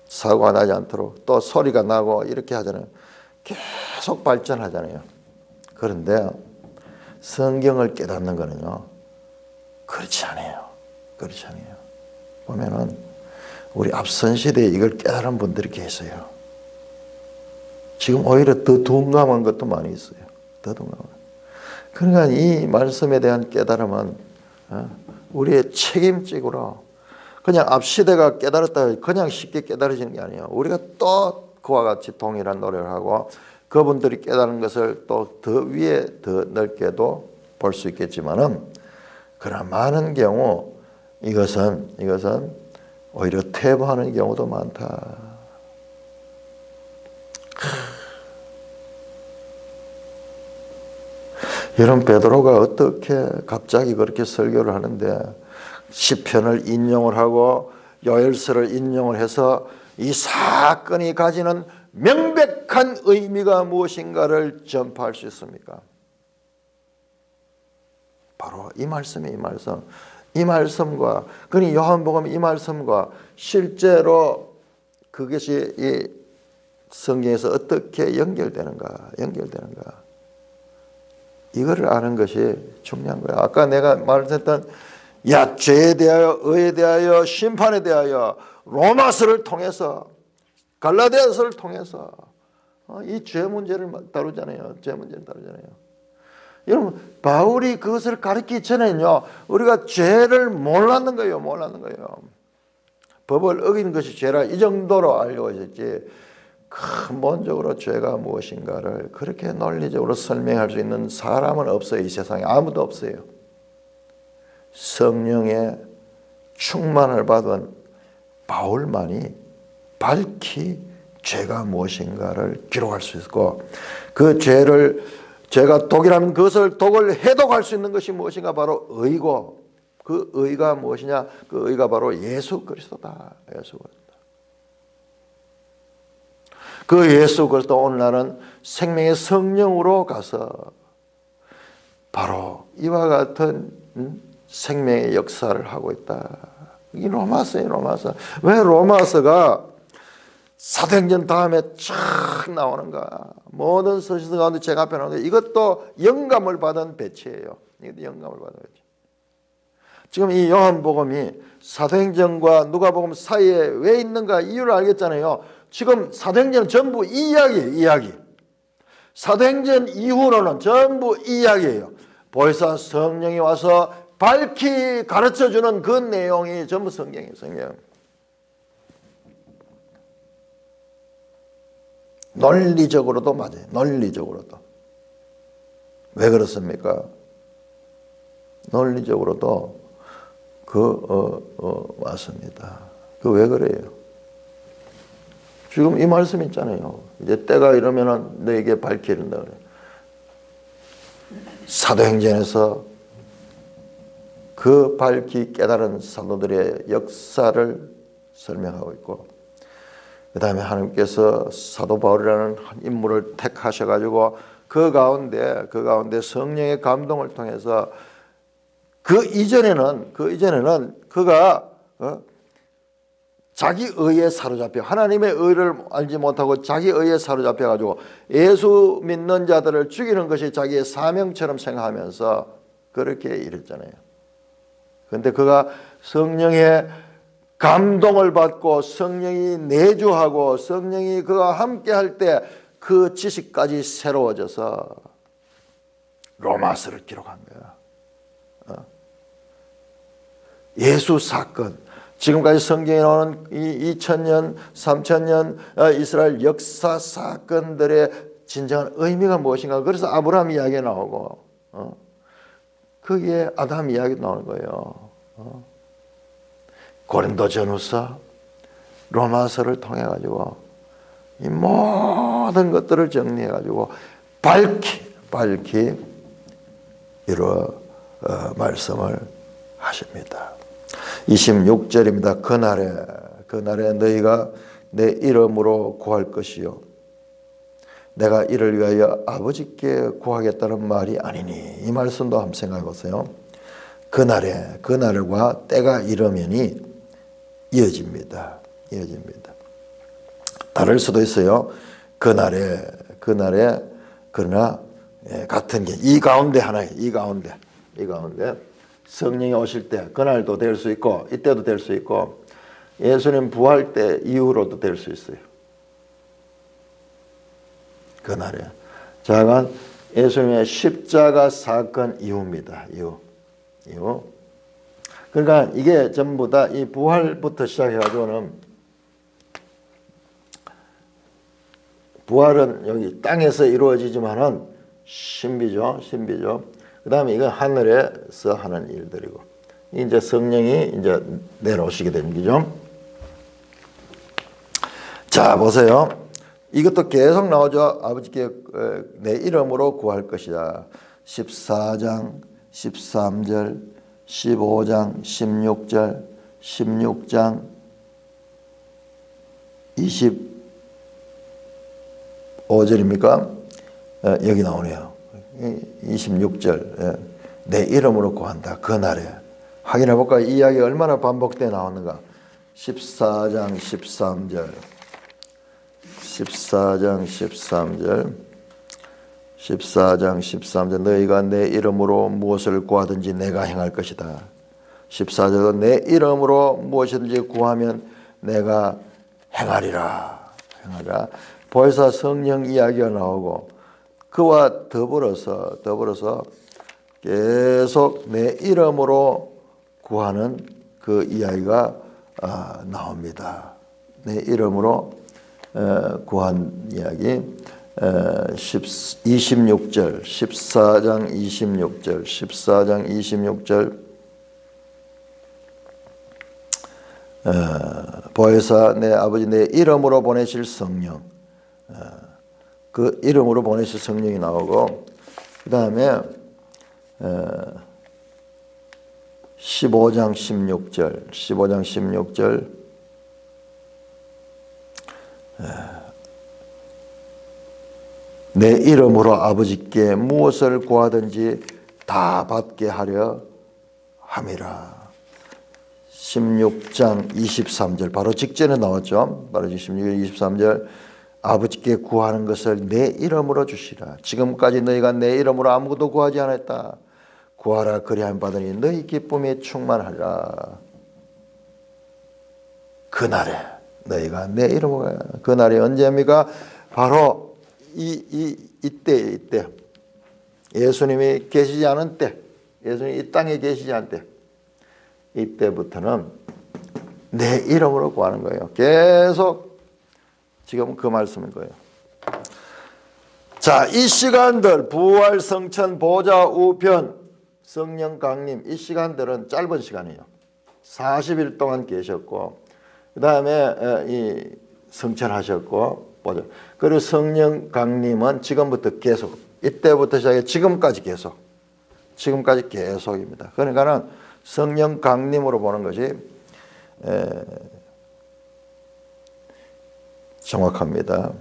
사고가 나지 않도록 또 소리가 나고 이렇게 하잖아요. 계속 발전하잖아요. 그런데 성경을 깨닫는 거는요 그렇지 않아요. 보면은 우리 앞선 시대에 이걸 깨달은 분들이 계세요. 지금 오히려 더 둔감한 것도 많이 있어요. 그러니까 이 말씀에 대한 깨달음은 우리의 책임지고로, 그냥 앞 시대가 깨달았다 그냥 쉽게 깨달아지는 게 아니에요. 우리가 또 그와 같이 동일한 노력을 하고 그분들이 깨달은 것을 또 더 위에 더 넓게도 볼 수 있겠지만은, 그러나 많은 경우 이것은 오히려 퇴보하는 경우도 많다. 여러분, 베드로가 어떻게 갑자기 그렇게 설교를 하는데 시편을 인용을 하고 요엘서를 인용을 해서 이 사건이 가지는 명백한 의미가 무엇인가를 전파할 수 있습니까? 바로 이 말씀이 이 말씀과, 그러니 요한복음 이 말씀과 실제로 그것이 이 성경에서 어떻게 연결되는가 이거를 아는 것이 중요한 거예요. 아까 내가 말했던 죄에 대하여, 의에 대하여, 심판에 대하여 로마서를 통해서, 갈라디아서를 통해서 이 죄 문제를 다루잖아요. 죄 문제를 다루잖아요. 여러분, 바울이 그것을 가르치기 전에는요, 우리가 죄를 몰랐는 거예요. 법을 어기는 것이 죄라 이 정도로 알고 있었지, 근본적으로 죄가 무엇인가를 그렇게 논리적으로 설명할 수 있는 사람은 없어요. 이 세상에 아무도 없어요. 성령의 충만을 받은 바울만이 밝히 죄가 무엇인가를 기록할 수 있고, 그 죄가 독이라면 그것을 독을 해독할 수 있는 것이 무엇인가, 바로 의고, 그 의가 무엇이냐, 그 의가 바로 예수 그리스도다. 그 예수 그리스도 오늘날은 생명의 성령으로 가서 바로 이와 같은 생명의 역사를 하고 있다. 이 로마서예요. 왜 로마서가 사도행전 다음에 쫙 나오는가? 모든 서신서 가운데 제가 앞에 나오는데 이것도 영감을 받은 배치예요. 지금 이 요한복음이 사도행전과 누가복음 사이에 왜 있는가 이유를 알겠잖아요. 지금 사도행전은 전부 이 이야기예요. 이야기. 사도행전 이후로는 전부 이 이야기예요. 보혜사 성령이 와서 밝히 가르쳐주는 그 내용이 전부 성경이에요. 성경. 논리적으로도 맞아요. 논리적으로도. 왜 그렇습니까? 논리적으로도 맞습니다. 그 왜 그래요? 지금 이 말씀 있잖아요. 이제 때가 이러면은 너에게 밝히는다 그래. 사도행전에서 그 밝히 깨달은 사도들의 역사를 설명하고 있고, 그 다음에 하나님께서 사도 바울이라는 한 인물을 택하셔가지고 그 가운데 성령의 감동을 통해서 그 이전에는 그가 자기 의에 사로잡혀, 하나님의 의를 알지 못하고 자기 의에 사로잡혀가지고 예수 믿는 자들을 죽이는 것이 자기의 사명처럼 생각하면서 그렇게 일했잖아요. 그런데 그가 성령의 감동을 받고 성령이 내주하고 성령이 그와 함께 할 때 그 지식까지 새로워져서 로마서를 기록한 거야. 예수 사건, 지금까지 성경에 나오는 이 2000년, 3000년 이스라엘 역사 사건들의 진정한 의미가 무엇인가. 그래서 아브라함 이야기가 나오고 거기에 아담 이야기가 나오는 거예요. 고린도전후서, 로마서를 통해 가지고 이 모든 것들을 정리해 가지고 밝히 이루어 말씀을 하십니다. 26절입니다. 그날에 너희가 내 이름으로 구할 것이요 내가 이를 위하여 아버지께 구하겠다는 말이 아니니. 이 말씀도 한번 생각해 보세요. 그날과 때가 이르면이 이어집니다. 다를 수도 있어요. 그날에 그러나 같은 게 이 가운데 하나예요. 이 가운데 성령이 오실 때 그날도 될 수 있고 이때도 될 수 있고 예수님 부활 때 이후로도 될 수 있어요. 그날에 자가 예수님의 십자가 사건 이후입니다. 이후. 그러니까 이게 전부 다 이 부활부터 시작해가지고는 부활은 여기 땅에서 이루어지지만은 신비죠. 신비죠. 그 다음에 이건 하늘에서 하는 일들이고, 이제 성령이 이제 내려오시게 되는 거죠. 자, 보세요. 이것도 계속 나오죠. 아버지께 내 이름으로 구할 것이다. 14장, 13절, 15장, 16절, 16장, 25절입니까? 여기 나오네요. 26절. 내 이름으로 구한다. 그 날에. 확인해 볼까? 이 이야기 얼마나 반복되어 나오는가? 14장 13절. 14장 13절. 14장 13절. 너희가 내 이름으로 무엇을 구하든지 내가 행할 것이다. 14절도 내 이름으로 무엇이든지 구하면 내가 행하리라. 행하리라. 벌써 성령 이야기가 나오고, 그와 더불어서 계속 내 이름으로 구하는 그 이야기가 나옵니다. 내 이름으로 구한 이야기. 26절, 14장 26절, 14장 26절. 보혜사 내 아버지 내 이름으로 보내실 성령, 그 이름으로 보내실 성령이 나오고, 그 다음에 15장 16절, 15장 16절. 내 이름으로 아버지께 무엇을 구하든지 다 받게 하려 함이라. 16장 23절 바로 직전에 나왔죠. 바로 16절 23절. 아버지께 구하는 것을 내 이름으로 주시라. 지금까지 너희가 내 이름으로 아무것도 구하지 않았다. 구하라 그리하면 받으니 너희 기쁨에 충만하리라. 그날에 너희가 내 이름으로, 그날이 언제입니까? 바로 이때 예수님이 계시지 않은 때, 예수님이 이 땅에 계시지 않은 때, 이때부터는 내 이름으로 구하는 거예요. 계속 지금 그 말씀인 거예요. 자, 이 시간들 부활, 성천, 보좌, 우편, 성령 강림, 이 시간들은 짧은 시간이에요. 40일 동안 계셨고, 그 다음에 이 성천하셨고, 보좌. 그리고 성령 강림은 지금부터 계속, 이때부터 시작해 지금까지 계속입니다. 그러니까는 성령 강림으로 보는 것이 정확합니다.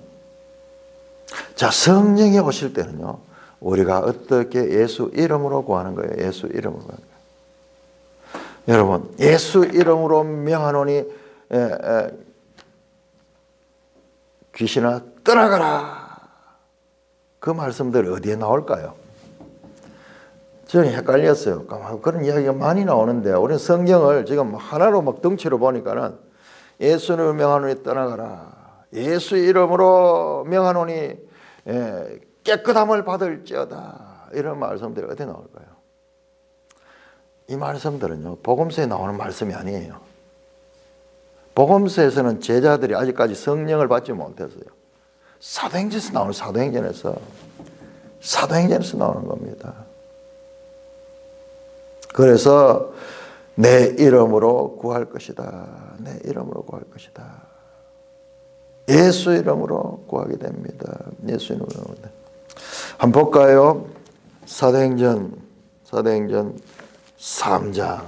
자, 성령이 오실 때는요, 우리가 어떻게 예수 이름으로 구하는 거예요. 예수 이름으로 구하는 거예요. 여러분, 예수 이름으로 명하노니 귀신아 떠나가라. 그 말씀들 어디에 나올까요? 저는 헷갈렸어요. 그런 이야기가 많이 나오는데, 우리는 성경을 지금 하나로 막 덩치로 보니까는 예수를 명하노니 떠나가라. 예수 이름으로 명하노니 깨끗함을 받을지어다. 이런 말씀들이 어디에 나올까요? 이 말씀들은요, 복음서에 나오는 말씀이 아니에요. 복음서에서는 제자들이 아직까지 성령을 받지 못했어요. 사도행전에서 나오는, 사도행전에서 나오는 겁니다. 그래서 내 이름으로 구할 것이다. 내 이름으로 구할 것이다. 예수 이름으로 구하게 됩니다. 예수 이름으로. 한번 볼까요? 사도행전 3장.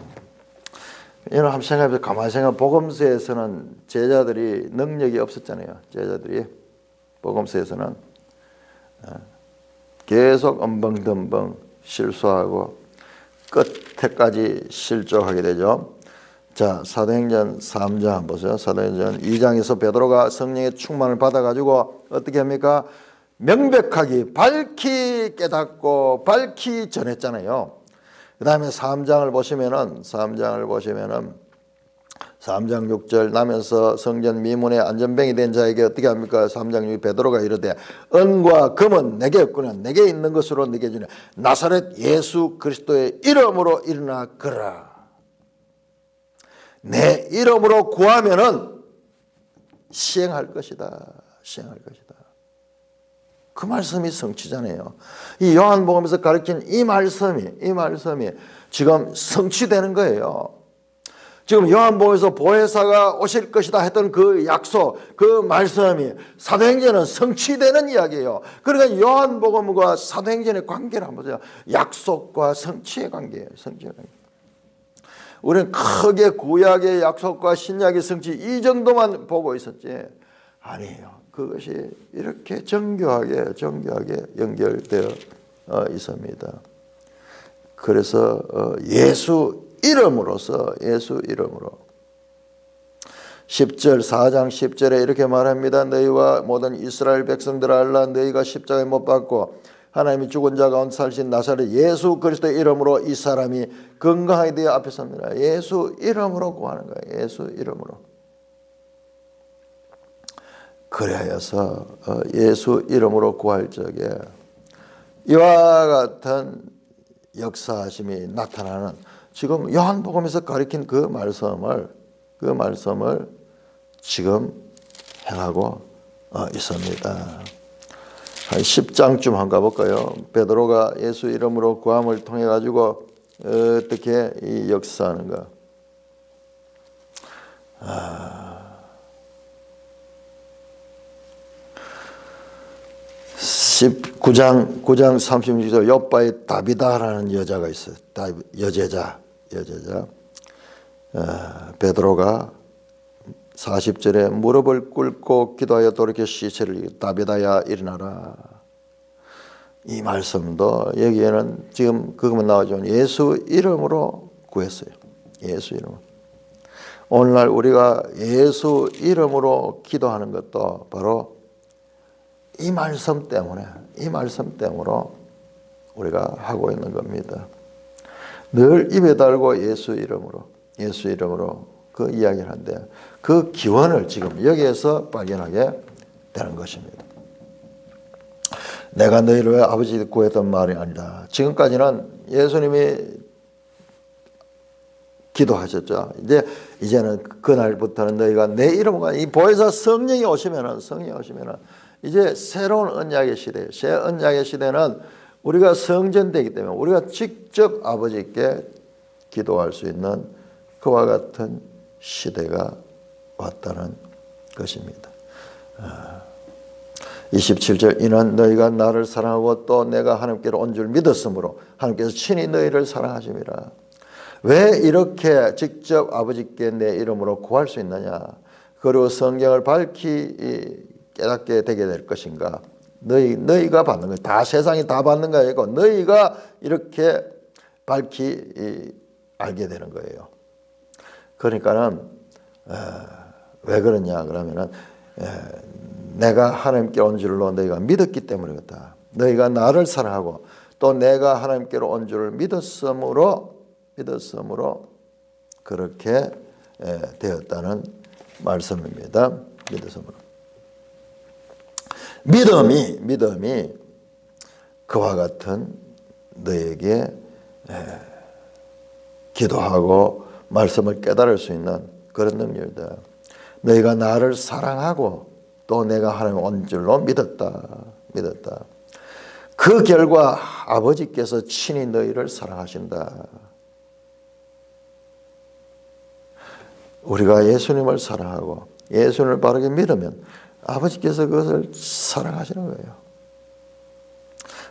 여러분 한번 생각해보세요. 가만히 생각하면 복음서에서는 제자들이 능력이 없었잖아요. 제자들이 복음서에서는 계속 엄벙덤벙 실수하고 끝에까지 실족하게 되죠. 자, 사도행전 3장 한번 보세요. 사도행전 2장에서 베드로가 성령의 충만을 받아가지고 어떻게 합니까? 명백하게 밝히 깨닫고 밝히 전했잖아요. 그 다음에 3장을 보시면은 3장 6절 나면서 성전 미문에 안전병이 된 자에게 어떻게 합니까? 3장 6절 베드로가 이르되 은과 금은 내게 없구나. 내게 있는 것으로 네게 주냐. 나사렛 예수 그리스도의 이름으로 일어나 걸어라. 내 이름으로 구하면은 시행할 것이다. 시행할 것이다. 그 말씀이 성취잖아요. 이 요한복음에서 가르친 이 말씀이 지금 성취되는 거예요. 지금 요한복음에서 보혜사가 오실 것이다 했던 그 약속, 그 말씀이 사도행전은 성취되는 이야기예요. 그러니까 요한복음과 사도행전의 관계를 한번 보세요. 약속과 성취의 관계예요. 성취의 관계. 우리는 크게 구약의 약속과 신약의 성취 이 정도만 보고 있었지 아니에요. 그것이 이렇게 정교하게 연결되어 있습니다. 그래서 예수 이름으로 10절 4장 10절에 이렇게 말합니다. 너희와 모든 이스라엘 백성들 알라. 너희가 십자가에 못 박고 하나님이 죽은 자 가운데 살신 나사렛 예수 그리스도의 이름으로 이 사람이 건강하게 되어 앞에 섭니다. 예수 이름으로 구하는 거예요. 예수 이름으로. 그래서 예수 이름으로 구할 적에 이와 같은 역사하심이 나타나는 지금 요한복음에서 가르친 그 말씀을 지금 행하고 있습니다. 한 10장쯤 한번 가볼까요? 베드로가 예수 이름으로 구함을 통해 가지고 어떻게 이 역사하는가? 9장 36절 요바에 다비다라는 여자가 있어요. 여제자. 베드로가 40절에 무릎을 꿇고 기도하여 돌이켜 시체를 다비다야 일어나라. 이 말씀도 여기에는 지금 그것만 나오죠. 예수 이름으로 구했어요. 예수 이름. 오늘날 우리가 예수 이름으로 기도하는 것도 바로 이 말씀 때문으로 우리가 하고 있는 겁니다. 늘 입에 달고 예수 이름으로 그 이야기를 하는데 그 기원을 지금 여기에서 발견하게 되는 것입니다. 내가 너희를 왜 아버지 구했던 말이 아니라 지금까지는 예수님이 기도하셨죠. 이제는 그날부터는 너희가 내 이름으로 이 보혜사 성령이 오시면은 이제 새로운 언약의 시대, 새 언약의 시대는 우리가 성전되기 때문에 우리가 직접 아버지께 기도할 수 있는 그와 같은 시대가 왔다는 것입니다. 27절 이는 너희가 나를 사랑하고 또 내가 하나님께로 온 줄 믿었으므로 하나님께서 친히 너희를 사랑하심이라. 왜 이렇게 직접 아버지께 내 이름으로 구할 수 있느냐? 그리고 성경을 밝히 깨닫게 되게 될 것인가? 너희가 받는 거예요. 다 세상이 다 받는 거 아니고 너희가 이렇게 밝히 알게 되는 거예요. 그러니까는 왜 그러냐 그러면은 내가 하나님께 온 줄로 너희가 믿었기 때문에 그렇다. 너희가 나를 사랑하고 또 내가 하나님께로 온 줄을 믿었으므로 그렇게 되었다는 말씀입니다. 믿었으므로. 믿음이 그와 같은 너에게 기도하고 말씀을 깨달을 수 있는 그런 능력이다. 너희가 나를 사랑하고 또 내가 하나님 온 줄로 믿었다. 그 결과 아버지께서 친히 너희를 사랑하신다. 우리가 예수님을 사랑하고 예수님을 바르게 믿으면 아버지께서 그것을 사랑하시는 거예요.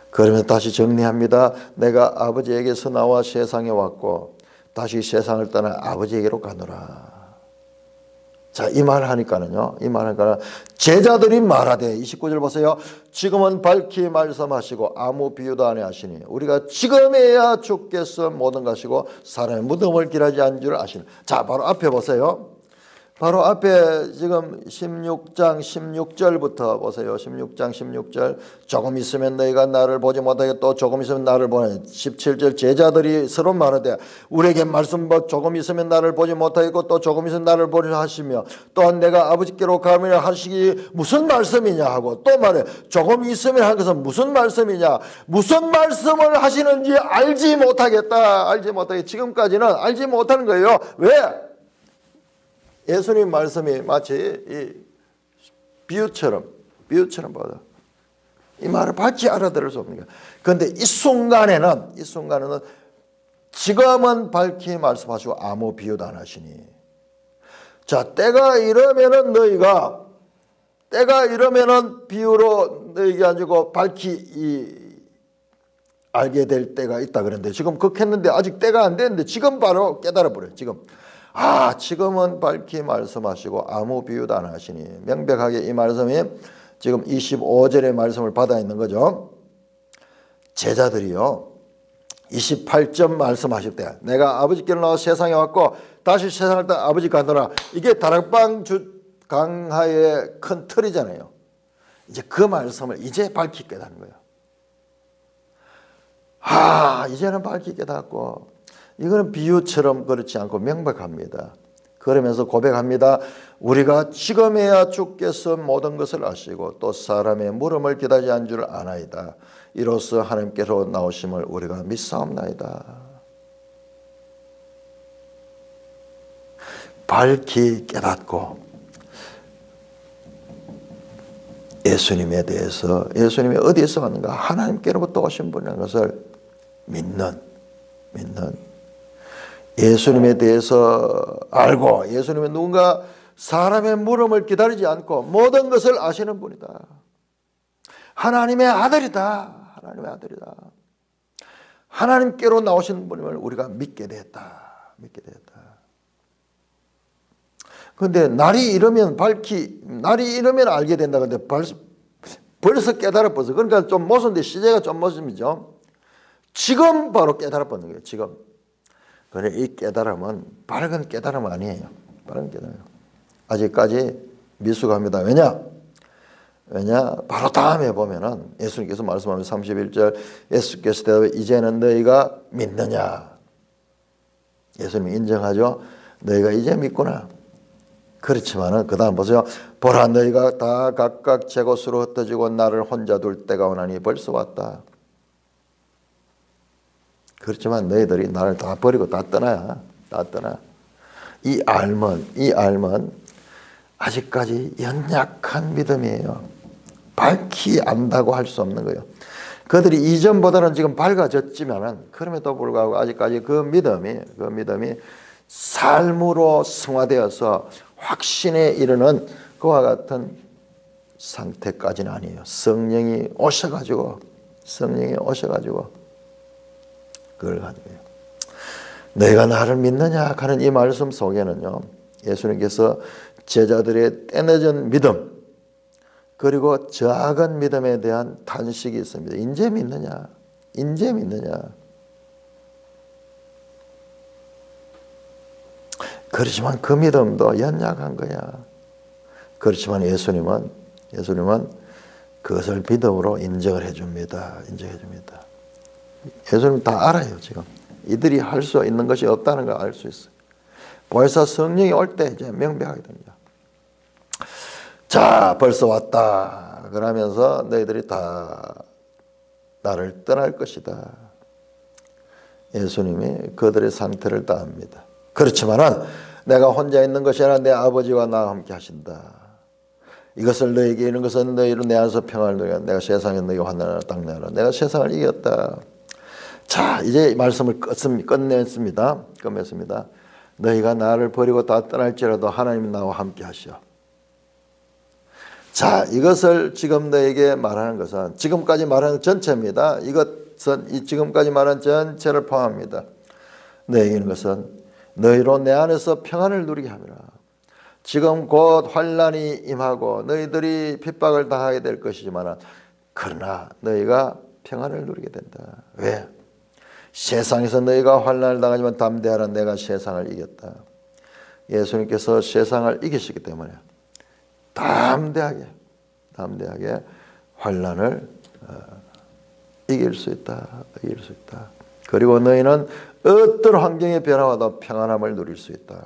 그러면 다시 정리합니다. 내가 아버지에게서 나와 세상에 왔고 다시 세상을 떠나 아버지에게로 가노라. 자, 이 말 하니까는요. 제자들이 말하되 29절 보세요. 지금은 밝히 말씀하시고 아무 비유도 안 하시니 우리가 지금에야 주께서 모든 것이고 사람의 무덤을 길하지 않은 줄 아시니. 자, 바로 앞에 보세요. 바로 앞에 지금 16장 16절부터 보세요. 16장 16절 조금 있으면 너희가 나를 보지 못하게 또 조금 있으면 나를 보내. 17절 제자들이 서로 말하되 우리에게 말씀 조금 있으면 나를 보지 못하겠고 또 조금 있으면 나를 보리라 하시며 또한 내가 아버지께로 가면 하시기 무슨 말씀이냐 하고 또 말해 조금 있으면 하는 것은 무슨 말씀이냐 무슨 말씀을 하시는지 알지 못하겠다. 지금까지는 알지 못하는 거예요. 왜? 예수님 말씀이 마치 이 비유처럼 받아. 이 말을 밝히 알아들을 수 없는 거예요. 그런데 이 순간에는 지금은 밝히 말씀하시고 아무 비유도 안 하시니, 자, 때가 이러면은 비유로 너희가 가지고 밝히 알게 될 때가 있다 그랬는데, 지금 극했는데 아직 때가 안 됐는데 지금 바로 깨달아 버려요. 지금은 밝히 말씀하시고 아무 비유도 안 하시니, 명백하게 이 말씀이 지금 25절의 말씀을 받아 있는 거죠. 제자들이요, 28점 말씀하실 때, 내가 아버지께로 나와 세상에 왔고 다시 세상을 따라 아버지 가노라, 이게 다락방 강화의 큰 틀이잖아요. 이제 그 말씀을 이제 밝히 깨닫는 거예요. 이제는 밝히 깨닫고, 이거는 비유처럼 그렇지 않고 명백합니다. 그러면서 고백합니다. 우리가 지금에야 주께서 모든 것을 아시고 또 사람의 물음을 기다리지 않은 줄 아나이다. 이로써 하나님께로 나오심을 우리가 믿사옵나이다. 밝히 깨닫고 예수님에 대해서, 예수님이 어디에서 왔는가, 하나님께로부터 오신 분이라는 것을 믿는 예수님에 대해서 알고, 예수님은 누군가 사람의 물음을 기다리지 않고 모든 것을 아시는 분이다. 하나님의 아들이다. 하나님께로 나오신 분임을 우리가 믿게 됐다. 그런데 날이 이르면 알게 된다. 근데 벌써 깨달아버서. 그러니까 좀 모순데, 시제가 좀 모순이죠. 지금 바로 깨달아버는 거예요. 지금. 그런데 이 깨달음은 밝은 깨달음 아니에요. 아직까지 미숙합니다. 왜냐? 바로 다음에 보면은 예수님께서 말씀하면 31절, 예수께서 대답해 이제는 너희가 믿느냐. 예수님이 인정하죠. 너희가 이제 믿구나. 그렇지만은 그 다음 보세요. 보라, 너희가 다 각각 제 곳으로 흩어지고 나를 혼자 둘 때가 오나니 벌써 왔다. 그렇지만 너희들이 나를 다 버리고 다 떠나. 이 알면 아직까지 연약한 믿음이에요. 밝히 안다고 할 수 없는 거예요. 그들이 이전보다는 지금 밝아졌지만은, 그럼에도 불구하고 아직까지 그 믿음이 삶으로 승화되어서 확신에 이르는 그와 같은 상태까지는 아니에요. 성령이 오셔가지고 그걸 가지고요. 너희가 나를 믿느냐 하는 이 말씀 속에는요, 예수님께서 제자들의 때늦은 믿음, 그리고 작은 믿음에 대한 탄식이 있습니다. 인제 믿느냐. 그렇지만 그 믿음도 연약한 거야. 그렇지만 예수님은 그것을 믿음으로 인정을 해줍니다. 예수님 다 알아요. 지금 이들이 할 수 있는 것이 없다는 걸 알 수 있어요. 벌써 성령이 올 때 이제 명백하게 됩니다. 자, 벌써 왔다. 그러면서 너희들이 다 나를 떠날 것이다. 예수님이 그들의 상태를 다 압니다. 그렇지만은 내가 혼자 있는 것이 아니라 내 아버지와 나와 함께 하신다. 이것을 너에게 이런 것은 너희로 내 안에서 평안을 누리라. 내가 세상에 너희 환난을 당내하라. 내가 세상을 이겼다. 자, 이제 말씀을 끝냈습니다. 너희가 나를 버리고 다 떠날지라도 하나님이 나와 함께 하시오. 자, 이것을 지금 너에게 말하는 것은 지금까지 말하는 전체입니다. 이것은 이 지금까지 말한 전체를 포함합니다. 너에게 있는 것은 너희로 내 안에서 평안을 누리게 함이라. 지금 곧 환난이 임하고 너희들이 핍박을 당하게 될 것이지만, 그러나 너희가 평안을 누리게 된다. 왜? 세상에서 너희가 환난을 당하지만 담대하라. 내가 세상을 이겼다. 예수님께서 세상을 이기시기 때문에 담대하게 환난을 이길 수 있다. 그리고 너희는 어떤 환경의 변화와도 평안함을 누릴 수 있다.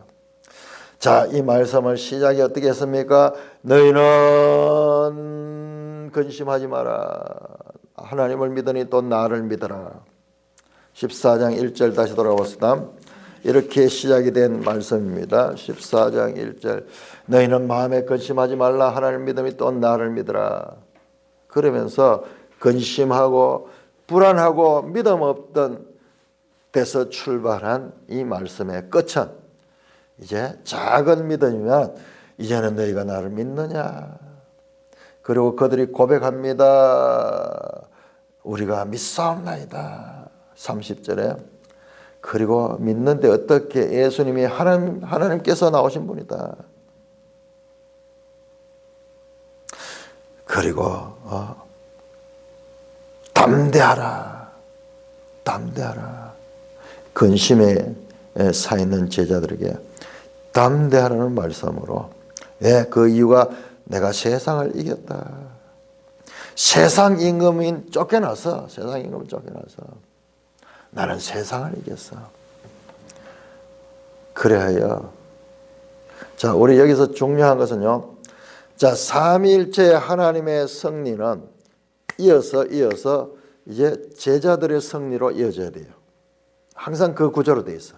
자, 이 말씀을 시작이 어떻게 했습니까? 너희는 근심하지 마라. 하나님을 믿으니 또 나를 믿어라. 14장 1절 다시 돌아봅시다. 이렇게 시작이 된 말씀입니다. 14장 1절. 너희는 마음에 근심하지 말라. 하나님을 믿으니 또 나를 믿어라. 그러면서 근심하고 불안하고 믿음 없던 데서 출발한 이 말씀의 끝은 이제 작은 믿음이면 이제는 너희가 나를 믿느냐. 그리고 그들이 고백합니다. 우리가 믿사옵나이다. 30절에 그리고 믿는데 어떻게 예수님이 하나님께서 나오신 분이다. 그리고 담대하라. 담대하라. 근심에 사 있는 제자들에게 담대하라는 말씀으로 그 이유가 내가 세상을 이겼다. 세상 임금인 쫓겨나서 세상 임금은 쫓겨나서 나는 세상을 이겼어. 그래야 자 우리 여기서 중요한 것은요. 자 삼위일체 하나님의 승리는 이어서 이제 제자들의 승리로 이어져야 돼요. 항상 그 구조로 돼 있어.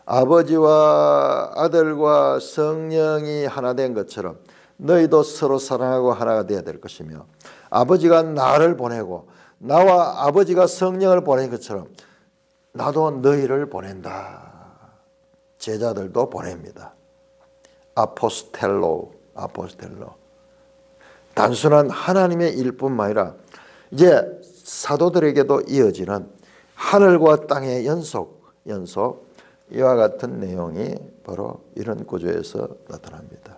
아버지와 아들과 성령이 하나 된 것처럼 너희도 서로 사랑하고 하나가 되어야 될 것이며 아버지가 나를 보내고 나와 아버지가 성령을 보낸 것처럼 나도 너희를 보낸다. 제자들도 보냅니다. 아포스텔로. 단순한 하나님의 일뿐만 아니라 이제 사도들에게도 이어지는 하늘과 땅의 연속 이와 같은 내용이 바로 이런 구조에서 나타납니다.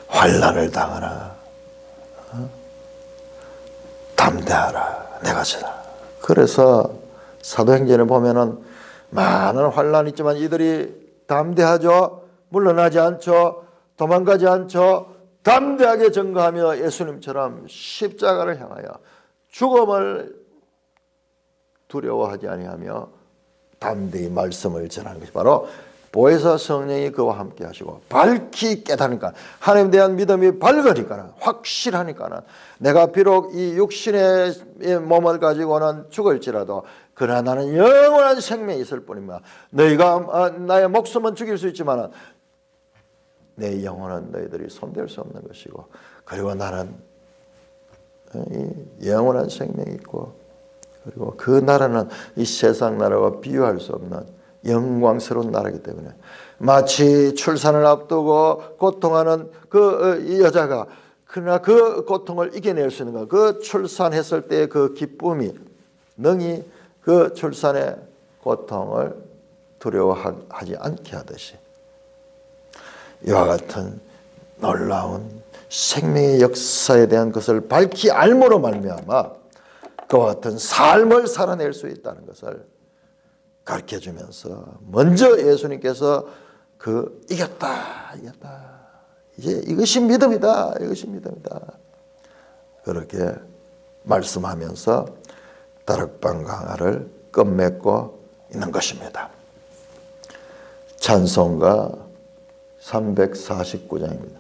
환난을 당하나 담대하라. 내가 지다. 그래서 사도행전에 보면은 많은 환난이 있지만 이들이 담대하죠. 물러나지 않죠. 도망가지 않죠. 담대하게 전거하며 예수님처럼 십자가를 향하여 죽음을 두려워하지 아니하며 담대히 말씀을 전하는 것이 바로 보혜사 성령이 그와 함께 하시고 밝히 깨닫으니까 하나님에 대한 믿음이 밝으니까 확실하니까 내가 비록 이 육신의 몸을 가지고는 죽을지라도 그러나 나는 영원한 생명이 있을 뿐이며 너희가 나의 목숨은 죽일 수 있지만 내 영혼은 너희들이 손댈 수 없는 것이고 그리고 나는 영원한 생명이 있고 그리고 그 나라는 이 세상 나라와 비교할 수 없는 영광스러운 나라이기 때문에 마치 출산을 앞두고 고통하는 그 여자가 그러나 그 고통을 이겨낼 수 있는 것, 그 출산했을 때의 그 기쁨이 능히 그 출산의 고통을 두려워하지 않게 하듯이 이와 같은 놀라운 생명의 역사에 대한 것을 밝히 알므로 말미암아 그와 같은 삶을 살아낼 수 있다는 것을 가르쳐주면서 먼저 예수님께서 이겼다. 이제 이것이 믿음이다. 그렇게 말씀하면서 다락방 강화를 끝맺고 있는 것입니다. 찬송가 349장입니다.